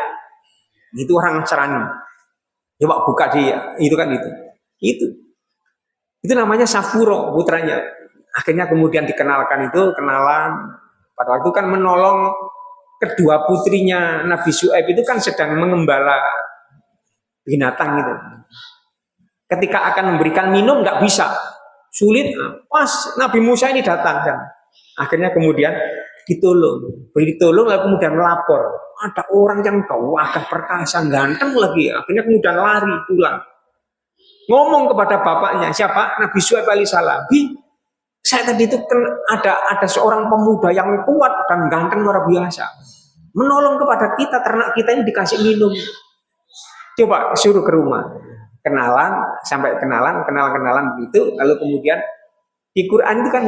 Itu orang Nasrani. Coba buka dia, itu kan itu. Itu namanya Safuro putranya. Akhirnya kemudian dikenalkan itu kenalan. Pada waktu kan menolong kedua putrinya Nabi Syu'aib itu kan sedang mengembala binatang itu. Ketika akan memberikan minum nggak bisa, sulit. Pas Nabi Musa ini datang kan, akhirnya kemudian ditolong lalu kemudian melapor. Ada orang yang gagah perkasa, ganteng lagi. Akhirnya kemudian lari pulang, ngomong kepada bapaknya siapa? Nabi Syu'aib alaihissalam. Saya tadi itu ada seorang pemuda yang kuat dan ganteng luar biasa, menolong kepada kita, ternak kita ini dikasih minum. Coba suruh ke rumah. Sampai kenalan begitu, lalu kemudian di Quran itu kan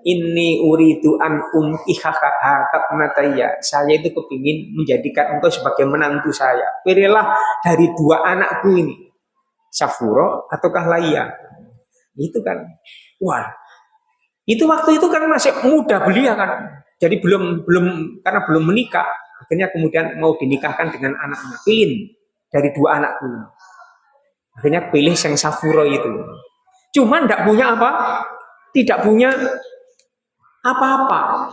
ini uridu an unkihaka hatabnataya, saya itu kepingin menjadikan engkau sebagai menantu saya, pilihlah dari dua anakku ini, Safuro ataukah Laya. Itu kan wah, itu waktu itu kan masih muda belia kan, jadi belum karena belum menikah, akhirnya kemudian mau dinikahkan dengan anaknya, pilih dari dua anakku ini. Akhirnya pilih yang Safuro itu. Cuman tidak punya apa? Tidak punya apa-apa.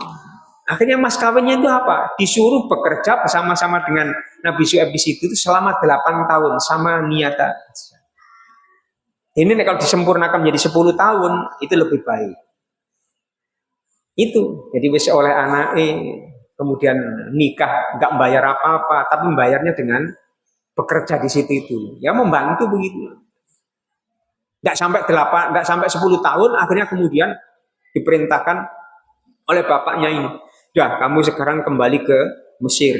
Akhirnya mas kawinnya itu apa? Disuruh bekerja bersama-sama dengan Nabi Syu'aib di situ selama 8 tahun sama niata. Ini kalau disempurnakan menjadi 10 tahun itu lebih baik. Itu jadi wis oleh anak kemudian nikah nggak bayar apa-apa, tapi membayarnya dengan bekerja di situ itu. Ya membantu begitu. Nggak sampai 10 tahun, akhirnya kemudian diperintahkan oleh bapaknya ini. Dah, kamu sekarang kembali ke Mesir.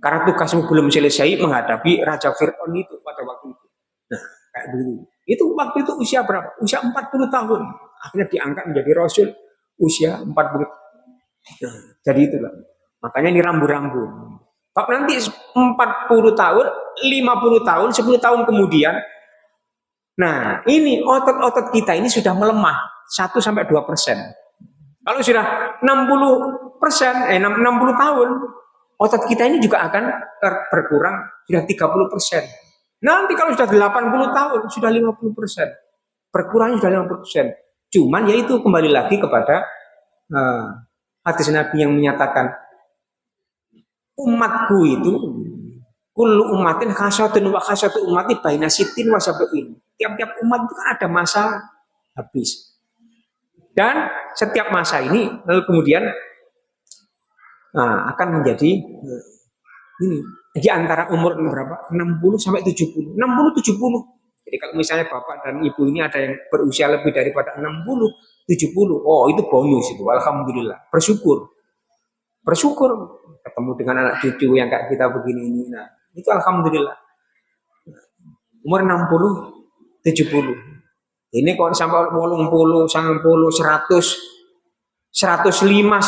Karena tugasmu belum selesai menghadapi Raja Fir'aun itu pada waktu itu. Nah, kayak dulu. Itu waktu itu usia berapa? Usia 40 tahun. Akhirnya diangkat menjadi Rasul usia 40. Nah, jadi itulah. Makanya ini rambu-rambu. Pak nanti 40 tahun, 50 tahun, 10 tahun kemudian, nah ini otot-otot kita ini sudah melemah 1-2%. Kalau sudah 60%, 60 tahun, otot kita ini juga akan berkurang sudah 30%. Nanti kalau sudah 80 tahun, sudah 50%. Berkurang sudah 50%. Cuman ya itu kembali lagi kepada hadis Nabi yang menyatakan umatku itu kullu umatin khasyatun wa khasyatu umati baina sitin wa sab'in. Tiap-tiap umat itu kan ada masa habis. Dan setiap masa ini lalu kemudian akan menjadi ini di antara umur berapa? 60-70. 60-70. Jadi kalau misalnya bapak dan ibu ini ada yang berusia lebih daripada 60-70, oh itu bonus itu, alhamdulillah, bersyukur ketemu dengan anak cucu yang kayak kita begini ini, nah itu alhamdulillah. Umur 60-70, ini kalau sampai 80, 90, 100, 105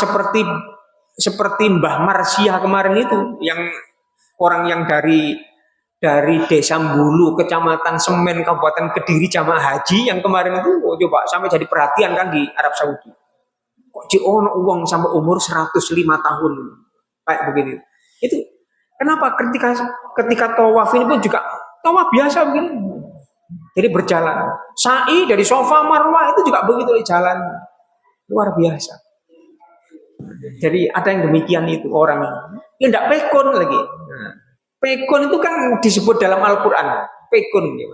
seperti Mbah Marsia kemarin itu, yang orang yang dari Desa Mbulu, Kecamatan Semen, Kabupaten Kediri, jamaah haji yang kemarin itu, coba sampai jadi perhatian kan di Arab Saudi. Kok ono uang sampai umur 105 tahun kayak begini. Itu kenapa ketika tawaf ini pun juga tawaf biasa begini. Jadi berjalan. Sa'i dari Sofa Marwah itu juga begitu jalan. Luar biasa. Jadi ada yang demikian itu orang. Ya enggak pekon lagi. Nah, pekon itu kan disebut dalam Al-Quran. Pekon. Ya.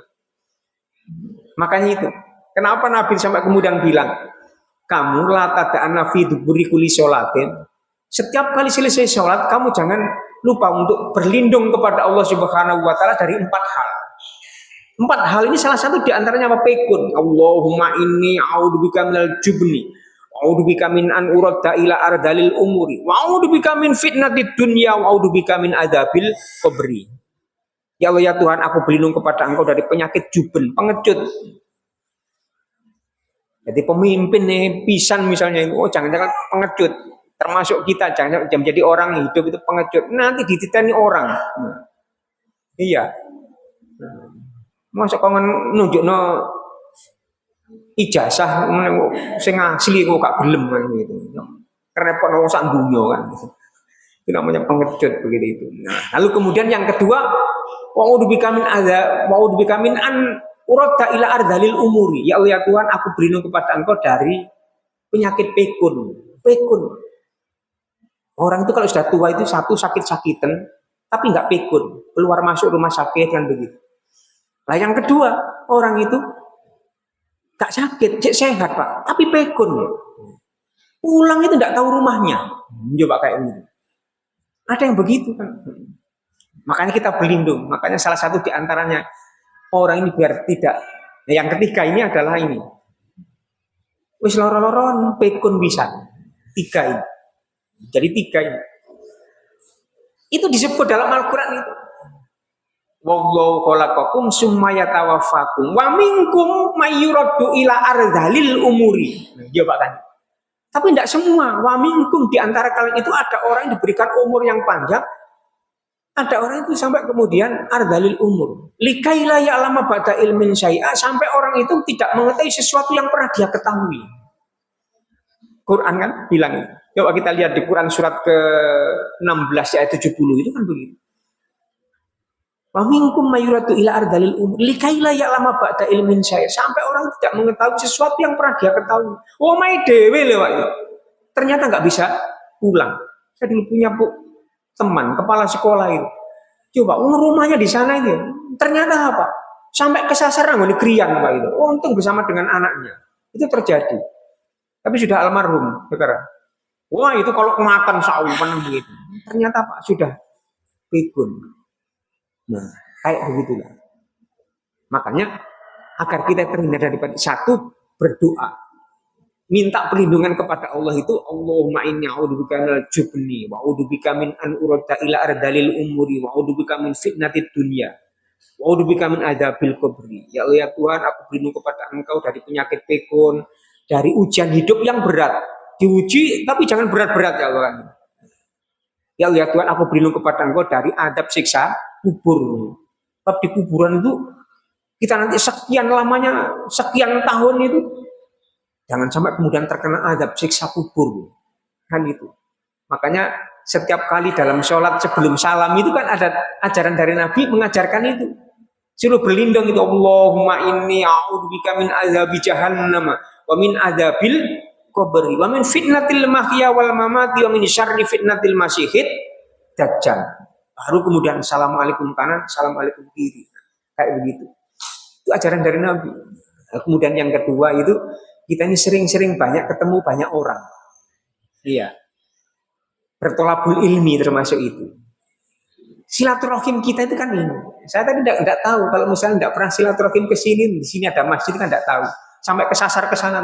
Makanya itu. Kenapa Nabi sampai kemudian bilang, kamu la tada'anna fi duburi kulli sholatin. Setiap kali selesai sholat, kamu jangan lupa untuk berlindung kepada Allah Subhanahu wa Ta'ala dari 4 hal. 4 hal ini salah satu diantaranya apa? Pekun. Allahumma inni a'udzubika minal jubni, a'udzubika min an uradda ila ardalil umuri, wa a'udzubika min fitnatid dunya, wa a'udzubika min adzabil qabri. Ya Allah ya Tuhan, aku berlindung kepada Engkau dari penyakit juben, pengecut. Jadi pemimpin pisan misalnya, jangan-jangan pengecut. Termasuk kita, jangan menjadi orang hidup itu pengecut. Nanti dititeni orang. Nah, iya. Masuk kau nunjukno ijazah sing asli kok gak gelem kan gitu. Repot wong sak dunya kan. Itu namanya pengecut begitu itu. Nah, lalu kemudian yang kedua, wa'udzubika min an uradda ila ardalil umuri. Ya Allah ya Tuhan, aku berlindung kepada Engkau dari penyakit pekun. Pekun. Orang itu kalau sudah tua itu satu sakit-sakitan, tapi nggak pekun, keluar masuk rumah sakit kan begitu. Nah yang kedua, orang itu nggak sakit, sehat Pak, tapi pekun. Pulang itu nggak tahu rumahnya. Coba kayak gitu. Ada yang begitu kan. Makanya kita berlindung. Makanya salah satu diantaranya orang ini biar tidak. Nah, yang ketiga ini adalah ini. Wis loro-loron pekun bisa. 3 ini. Jadi 3 ini. Itu disebut dalam Al-Quran itu. Wallahu khalaqakum summa yatawaffakum wa minkum mayyuraddu ila ardhalil umuri. Coba kan. Tapi tidak semua. Wa minkum di antara kalian itu ada orang yang diberikan umur yang panjang. Ada orang itu sampai kemudian ardhalil umur. Likaila ya'lama ba'da ilmin syai'a, sampai orang itu tidak mengetahui sesuatu yang pernah dia ketahui. Quran kan bilang itu. Coba kita lihat di Quran surat ke-16 ayat 70 itu kan begitu. Wa minkum mayyuratu ila ardalil umur likaila ya'lama ba'da ilmin syai'a, sampai orang tidak mengetahui sesuatu yang pernah dia ketahui. Oh mai dewe lewat itu. Ternyata nggak bisa pulang. Saya dulu punya teman kepala sekolah itu. Coba rumahnya di sana itu. Ternyata apa? Sampai kesasar nggone krian Pak itu. Untung bersama dengan anaknya. Itu terjadi. Tapi sudah almarhum sekarang. Wah itu kalau makan saupan begitu. Ternyata Pak sudah pikun. Nah kayak begitulah. Makanya agar kita terhindar daripada satu, berdoa. Minta perlindungan kepada Allah itu Allahumma inni a'udzubika minal jubni wa a'udzubika min an urada ila ardalil umuri wa a'udzubika min fitnatid dunya wa a'udzubika min adzabil qabri. Ya Allah ya Tuhan, aku berlindung kepada Engkau dari penyakit pikun, dari ujian hidup yang berat. Diuji tapi jangan berat-berat ya Allah. Ya Allah ya Tuhan, aku berlindung kepada Engkau dari adab siksa kubur. Sebab di kuburan itu kita nanti sekian lamanya, sekian tahun itu jangan sampai kemudian terkena azab siksa kubur. Kan itu. Makanya setiap kali dalam sholat sebelum salam itu kan ada ajaran dari Nabi mengajarkan itu. Suruh berlindung itu Allahumma inni a'udzubika min azabi jahannam wa min adzabil qabri wa min fitnatil mahya wal mamati wa min syarri fitnatil masyihid dajjal. Baru kemudian assalamualaikum kanan, assalamualaikum kiri. Kayak begitu. Itu ajaran dari Nabi. Nah, kemudian yang kedua itu kita ini sering-sering banyak ketemu banyak orang. Iya. Bertolabul ilmi termasuk itu. Silaturahim kita itu kan ini. Saya tadi tidak tahu kalau misalnya tidak pernah silaturahim ke sini, di sini ada masjid kan tidak tahu. Sampai kesasar ke sana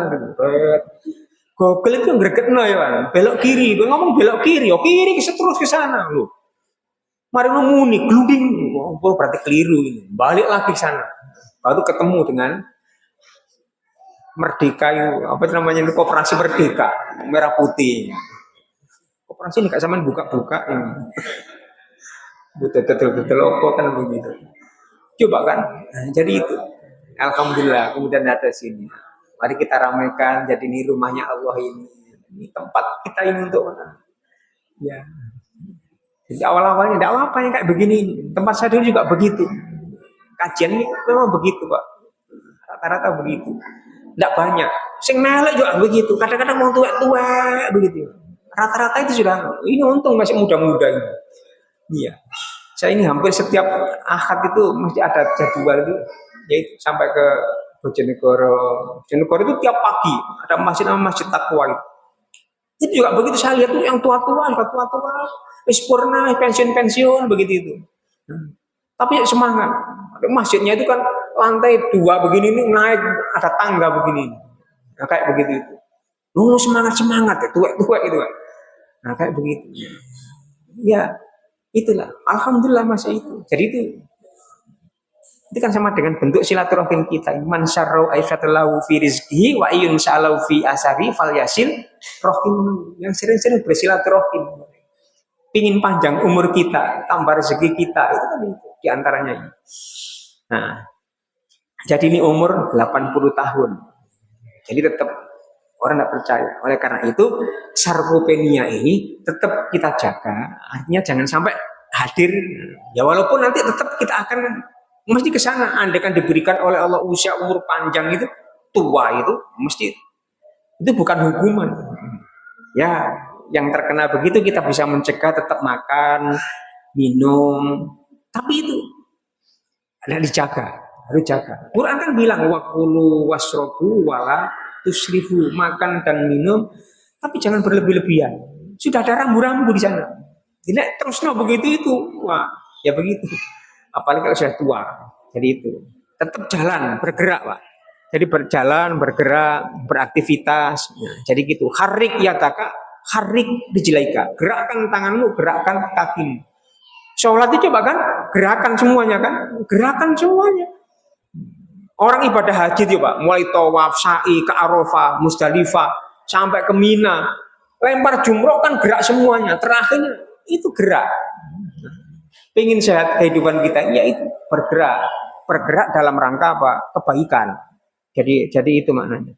Google itu gregetno ya, Bang. Belok kiri, gue ngomong belok kiri, oh kiri terus ke sana loh. Mari muni gluding, oh berarti keliru ini. Balik lagi ke sana. Baru ketemu dengan Merdeka itu apa namanya itu koperasi Merdeka merah putih. Koperasi ini gak sama buka-buka ini. Betul-betul apa kan begitu. Coba kan. Nah, jadi itu. Alhamdulillah kemudian ada sini. Mari kita ramaikan jadi ini rumahnya Allah ini. Ini tempat kita ini untuk ya. Jadi awal-awalnya tidak apa-apa yang kayak begini. Tempat saya dulu juga begitu. Kajian ini memang begitu Pak. Rata-rata begitu. Tidak banyak. Sing melek juga begitu. Kadang-kadang mau tua-tua begitu. Rata-rata itu sudah. Ini untung masih muda-muda ini. Iya. Saya ini hampir setiap Ahad itu mesti ada jadwal itu. Yaitu sampai ke Bojonegoro. Bojonegoro itu tiap pagi ada masjid nama Masjid Taqwa itu. Itu juga begitu saya lihat tuh yang tua-tua, purna, pensiun-pensiun begitu itu. Tapi semangat. Masjidnya itu kan lantai 2 begini ini naik ada tangga begini. Nah kayak begitu itu. Oh semangat ya tua itu kan. Nah kayak begitu. Ya itulah. Alhamdulillah masih itu. Jadi itu kan sama dengan bentuk silaturahim kita. Man syarrau aisyatulahu fi rizqihi wa ayyun sa'alau fi asari falyasil rahim. Yang sering-sering bersilaturahim. Pingin panjang umur kita, tambah rezeki kita itu kan itu diantaranya ini. Nah, jadi ini umur 80 tahun. Jadi tetap orang tidak percaya. Oleh karena itu, sarkopenia ini tetap kita jaga. Artinya jangan sampai hadir. Ya walaupun nanti tetap kita akan mesti ke sana. Andai kan diberikan oleh Allah usia umur panjang itu, tua itu, mesti itu bukan hukuman. Ya, yang terkena begitu kita bisa mencegah tetap makan, minum. Tapi itu harus dijaga. Quran kan bilang waqulu wasrobu wala tusrifu, makan dan minum tapi jangan berlebih-lebihan. Sudah ada rambu-rambu di sana. Tidak terus begitu itu. Wah, ya begitu. Apalagi kalau sudah tua. Jadi itu. Tetap jalan, bergerak, Pak. Jadi berjalan, bergerak, beraktivitas. Nah, jadi gitu. Harik yataka, harik dijelaika. Gerakkan tanganmu, gerakkan kakimu. Sholat itu coba kan, gerakan semuanya kan, gerakan semuanya. Orang ibadah haji itu Pak, mulai tawaf, sa'i, ke Arafah, Musdalifah, sampai ke Mina, lempar jumroh kan gerak semuanya. Terakhirnya itu gerak. Pengen sehat kehidupan kita, ya itu bergerak dalam rangka apa? Kebaikan. Jadi itu maknanya,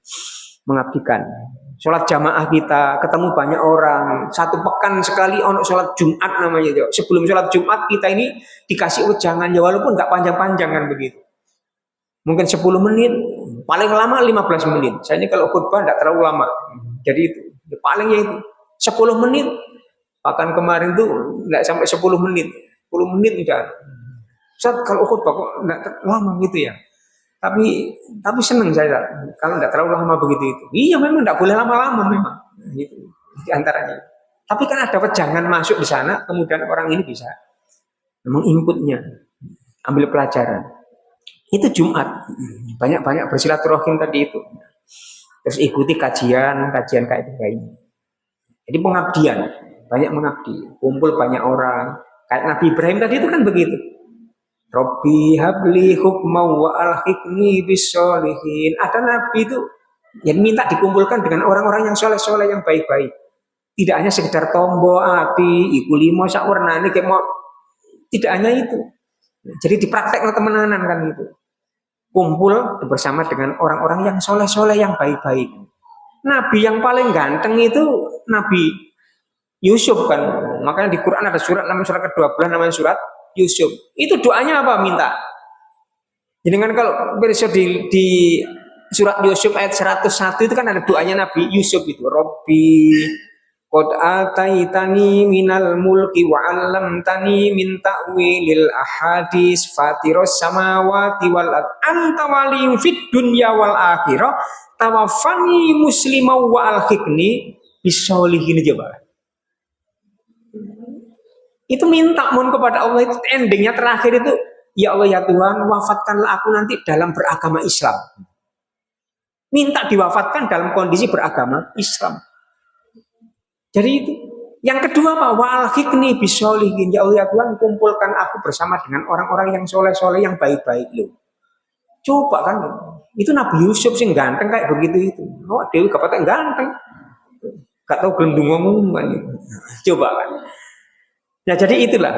mengabdikan. Sholat jamaah kita, ketemu banyak orang, 1 pekan sekali ono sholat Jumat namanya. Sebelum sholat Jumat kita ini dikasih ujangan ya walaupun nggak panjang-panjang kan begitu. Mungkin 10 menit, paling lama 15 menit. Saya ini kalau khutbah nggak terlalu lama. Jadi itu, palingnya itu 10 menit. Bahkan kemarin tuh nggak sampai 10 menit. 10 menit udah. Ustaz kalau khutbah kok nggak lama gitu ya. Tapi senang saya kalau tidak terlalu lama begitu itu. Iya memang tidak boleh lama-lama memang. Gitu di antaranya. Tapi kan ada wejangan masuk di sana, kemudian orang ini bisa menginputnya, ambil pelajaran. Itu Jumat. Banyak-banyak bersilaturahim tadi itu. Terus ikuti kajian kayak ini. Jadi pengabdian, banyak mengabdi, kumpul banyak orang. Kayak Nabi Ibrahim tadi itu kan begitu. Robbi habli hukma wa alhiqni bisolihin. Ada Nabi itu yang minta dikumpulkan dengan orang-orang yang soleh-soleh, yang baik-baik. Tidak hanya sekedar tombo, api, iku limo, sakwernane, kayak mau. Tidak hanya itu. Jadi dipraktekkan temenanan kan itu. Kumpul bersama dengan orang-orang yang soleh-soleh, yang baik-baik. Nabi yang paling ganteng itu Nabi Yusuf kan. Makanya di Quran ada surat namanya surat ke-12 namanya surat Yusuf. Itu doanya apa? Minta. Jadi kan kalau besok di surat Yusuf ayat 101 itu kan ada doanya Nabi Yusuf itu. Robbi qad ataitani minal mulki wa 'allamtani min ta'wilil ahadits fatiros samawati wal ard anta waliyyu fid dunya wal akhirah tawaffani muslimau wa alhiqni bisolihin. Coba itu minta mohon kepada Allah, itu endingnya terakhir itu ya Allah ya Tuhan wafatkanlah aku nanti dalam beragama Islam. Minta diwafatkan dalam kondisi beragama Islam. Jadi itu. Yang kedua apa? Wa alhiqni bisolihin. Ya Allah ya Tuhan kumpulkan aku bersama dengan orang-orang yang soleh-soleh, yang baik-baik loh. Coba kan, itu Nabi Yusuf sih ganteng kayak begitu itu. Oh Dewi kapatnya ganteng, gak tahu gelendung ngomong kan. Coba kan. Nah jadi itulah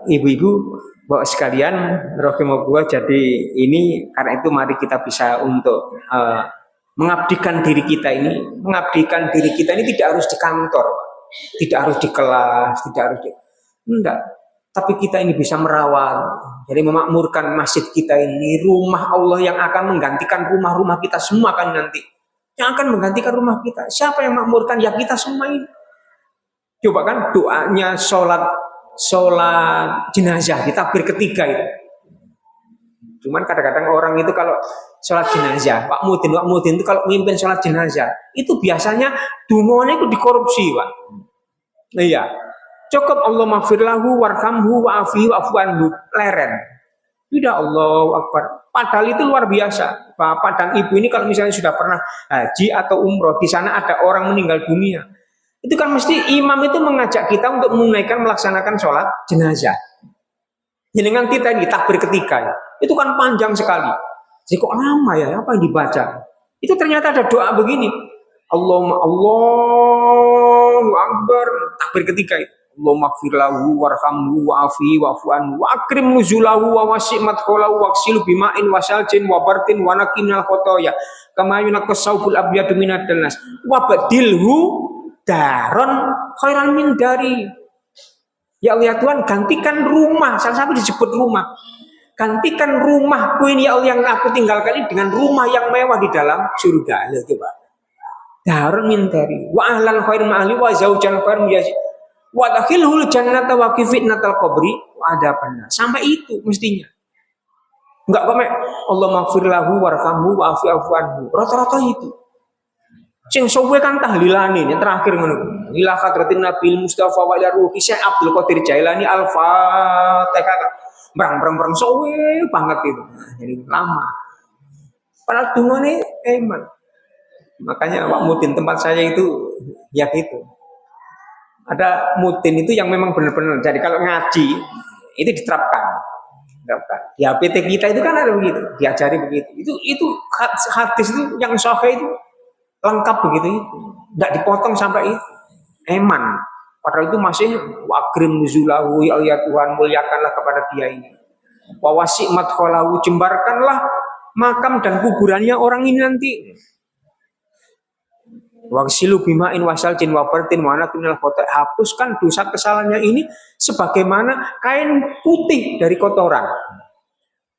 ibu-ibu bapak sekalian, rahimahullah. Jadi ini karena itu mari kita bisa untuk mengabdikan diri kita ini. Mengabdikan diri kita ini tidak harus di kantor, tidak harus di kelas, tidak harus di enggak. Tapi kita ini bisa merawat, jadi memakmurkan masjid kita ini, rumah Allah yang akan menggantikan rumah-rumah kita semua kan nanti. Yang akan menggantikan rumah kita. Siapa yang memakmurkan? Ya kita semua ini. Coba kan doanya sholat jenazah, ditakbir ketiga itu. Cuman kadang-kadang orang itu kalau sholat jenazah, Pak Mudin itu kalau memimpin sholat jenazah, itu biasanya dungonya itu dikorupsi, Pak. Iya. Cukup Allah maghfir lahu warhamhu wa'afihi wa'fu anhu, leren. Tidak Allahu Akbar. Padahal itu luar biasa. Bapak dan Ibu ini kalau misalnya sudah pernah haji atau umroh, di sana ada orang meninggal dunia. Itu kan mesti imam itu mengajak kita untuk menunaikan melaksanakan sholat jenazah. Jadi dengan kita ini takbir ketiga ya. Itu kan panjang sekali. Jadi kok lama ya apa yang dibaca? Itu ternyata ada doa begini. Allahu Akbar, takbir ketiga itu. Allahumma ighfir lahu warhamhu wa'afihi wa'fu anhu wa akrim nuzulahu wa wasi' madkhalahu waghsilhu bima'in wa saljin wa bardin wa naqi minal khotoya kama yunaqqas saubul abyadu minad danas wa badilhu daron khairan min dari. Ya Allah ya Tuhan, gantikan rumah, salah satu disebut rumah. Gantikan rumahku ini ya Allah yang aku tinggalkan ini dengan rumah yang mewah di dalam surga. Ya coba. Daron min dari wa ahlan khairan ahli wa zaujan khairan yasi wa dakhilhul jannata wa fitnatal qabri wa adabanna. Sampai itu mestinya. Enggak kok Allah maghfir lahu warhamhu wa afu anhu. Rata-rata itu. Sing sowe kan tahlilane yang terakhir ngono. Ila hadratin Nabil Mustafa wa ila ruhi Syekh Abdul Qadir Jailani Al-Fatihah. Berang sowe banget itu. Jadi lama. Padahal dungane eman. Makanya Pak Mudin tempat saya itu ya gitu. Ada mudin itu yang memang benar-benar. Jadi kalau ngaji itu diterapkan. Di HPT kita itu kan ada begitu, diajari begitu. Itu hadis itu yang sahih itu lengkap begitu itu. Tidak dipotong sampai itu. Eman. Padahal itu masih wakrim nuzulahu ya Tuhan muliakanlah kepada dia ini. Wa wasi' madkhalahu jembarkanlah makam dan kuburannya orang ini nanti. Waghsilu bima'in wasaljin wa bardin wa naqi minal khotoya. Hapuskan dosa kesalahannya ini sebagaimana kain putih dari kotoran.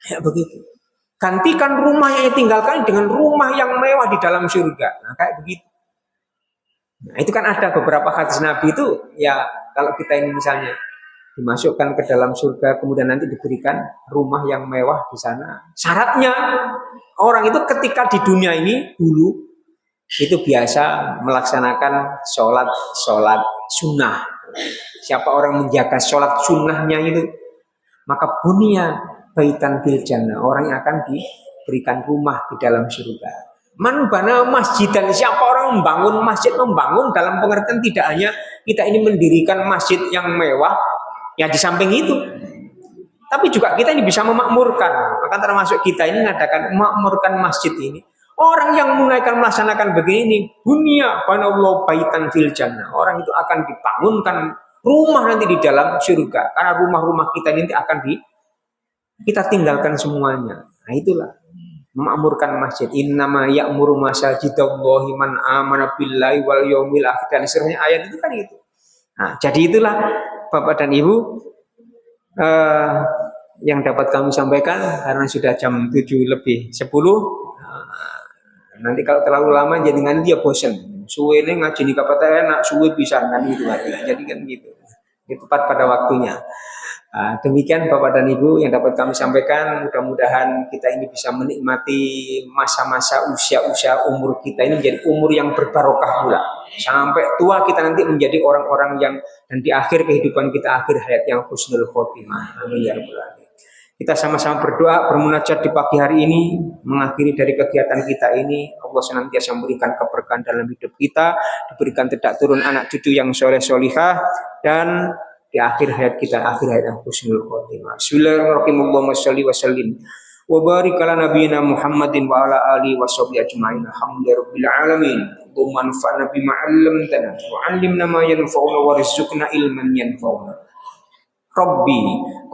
Ya begitu. Gantikan rumah yang ditinggalkan dengan rumah yang mewah di dalam surga. Nah kayak begitu. Nah itu kan ada beberapa hadis Nabi itu ya kalau kita ini misalnya dimasukkan ke dalam surga, kemudian nanti diberikan rumah yang mewah di sana. Syaratnya orang itu ketika di dunia ini dulu itu biasa melaksanakan sholat sunnah. Siapa orang menjaga sholat sunnahnya itu, maka bunia baitan fil jannah, orang yang akan diberikan rumah di dalam surga. Man bana masjid, dan siapa orang membangun masjid, membangun dalam pengertian tidak hanya kita ini mendirikan masjid yang mewah, ya di samping itu, tapi juga kita ini bisa memakmurkan. Maka termasuk kita ini mengadakan memakmurkan masjid ini. Orang yang mulai akan melaksanakan begini, bunia banallahu baitan fil jannah, orang itu akan dibangunkan rumah nanti di dalam surga. Karena rumah-rumah kita ini akan kita tinggalkan semuanya. Nah itulah memakmurkan masjid. Innama ya'muru masajidallahi man amana billahi wal yaumil akhir, dan seterusnya ayat itu kan itu. Nah, jadi itulah Bapak dan Ibu yang dapat kami sampaikan, karena sudah jam 7:10. Nanti kalau terlalu lama jadikan dia bosan. Suwe ini ngaji di KPTN, enak suwe bisa kan gitu aja. Jadi kan gitu. Itu tepat pada waktunya. Demikian Bapak dan Ibu yang dapat kami sampaikan. Mudah-mudahan kita ini bisa menikmati masa-masa usia umur kita ini menjadi umur yang berbarokah pula. Sampai tua kita nanti menjadi orang-orang yang, dan di akhir kehidupan kita, akhir hayat yang husnul khotimah. Amin ya rabbal alamin. Kita sama-sama berdoa, bermunajat di pagi hari ini, mengakhiri dari kegiatan kita ini. Allah senantiasa memberikan keberkahan dalam hidup kita, diberikan tidak turun anak cucu yang soleh solihah, dan di akhir hayat kita, akhir hayat yang husnul khotimah. Bismillahirrahmanirrahim. Allahumma sholli wa sallim wa barik ala nabiyyina Muhammadin wa ala alihi wa sahbihi ajma'in. Alhamdulillahirabbil alamin. Allahumma anfa'na bima 'allamtana wa 'allimna ma yanfa'una warzuqna ilman yanfa'una. Rabbi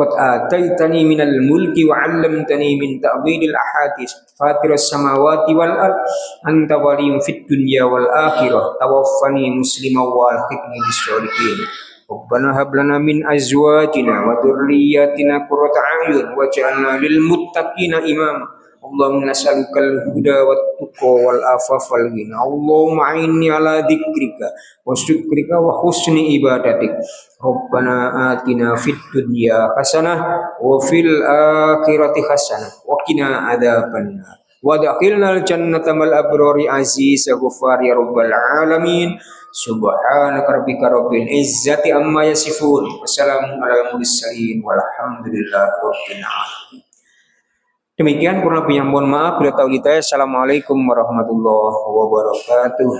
qad ataitani minal mulki wa 'allamtani min ta'wilil ahadits fatiras samawati wal ard anta waliyyun fid dunya wal akhirah tawaffani musliman wa alhiqni bis sholihin. Rabbana hab lana min azwajina wa dhurriyyatina qurrata a'yun waj'alna lil muttaqina imama. Allahumma nas'alukal huda wat tuqa wal afaf wal ghina. Allahumma a'inni ala dzikrika wa syukrika wa husni ibadatik. Rabbana atina fid dunya hasanah wa fil akhirati hasanah wa qina adzabannar. Wa adkhilnal jannata mal abrari aziz ghafar ya rabbal alamin. Subhanaka rabbika rabbil izzati amma yasifun. Wassalamun alal mursalin walhamdulillahi rabbil alamin. Demikian kurang lebihnya, mohon maaf bila tahu kita. Assalamualaikum warahmatullahi wabarakatuh.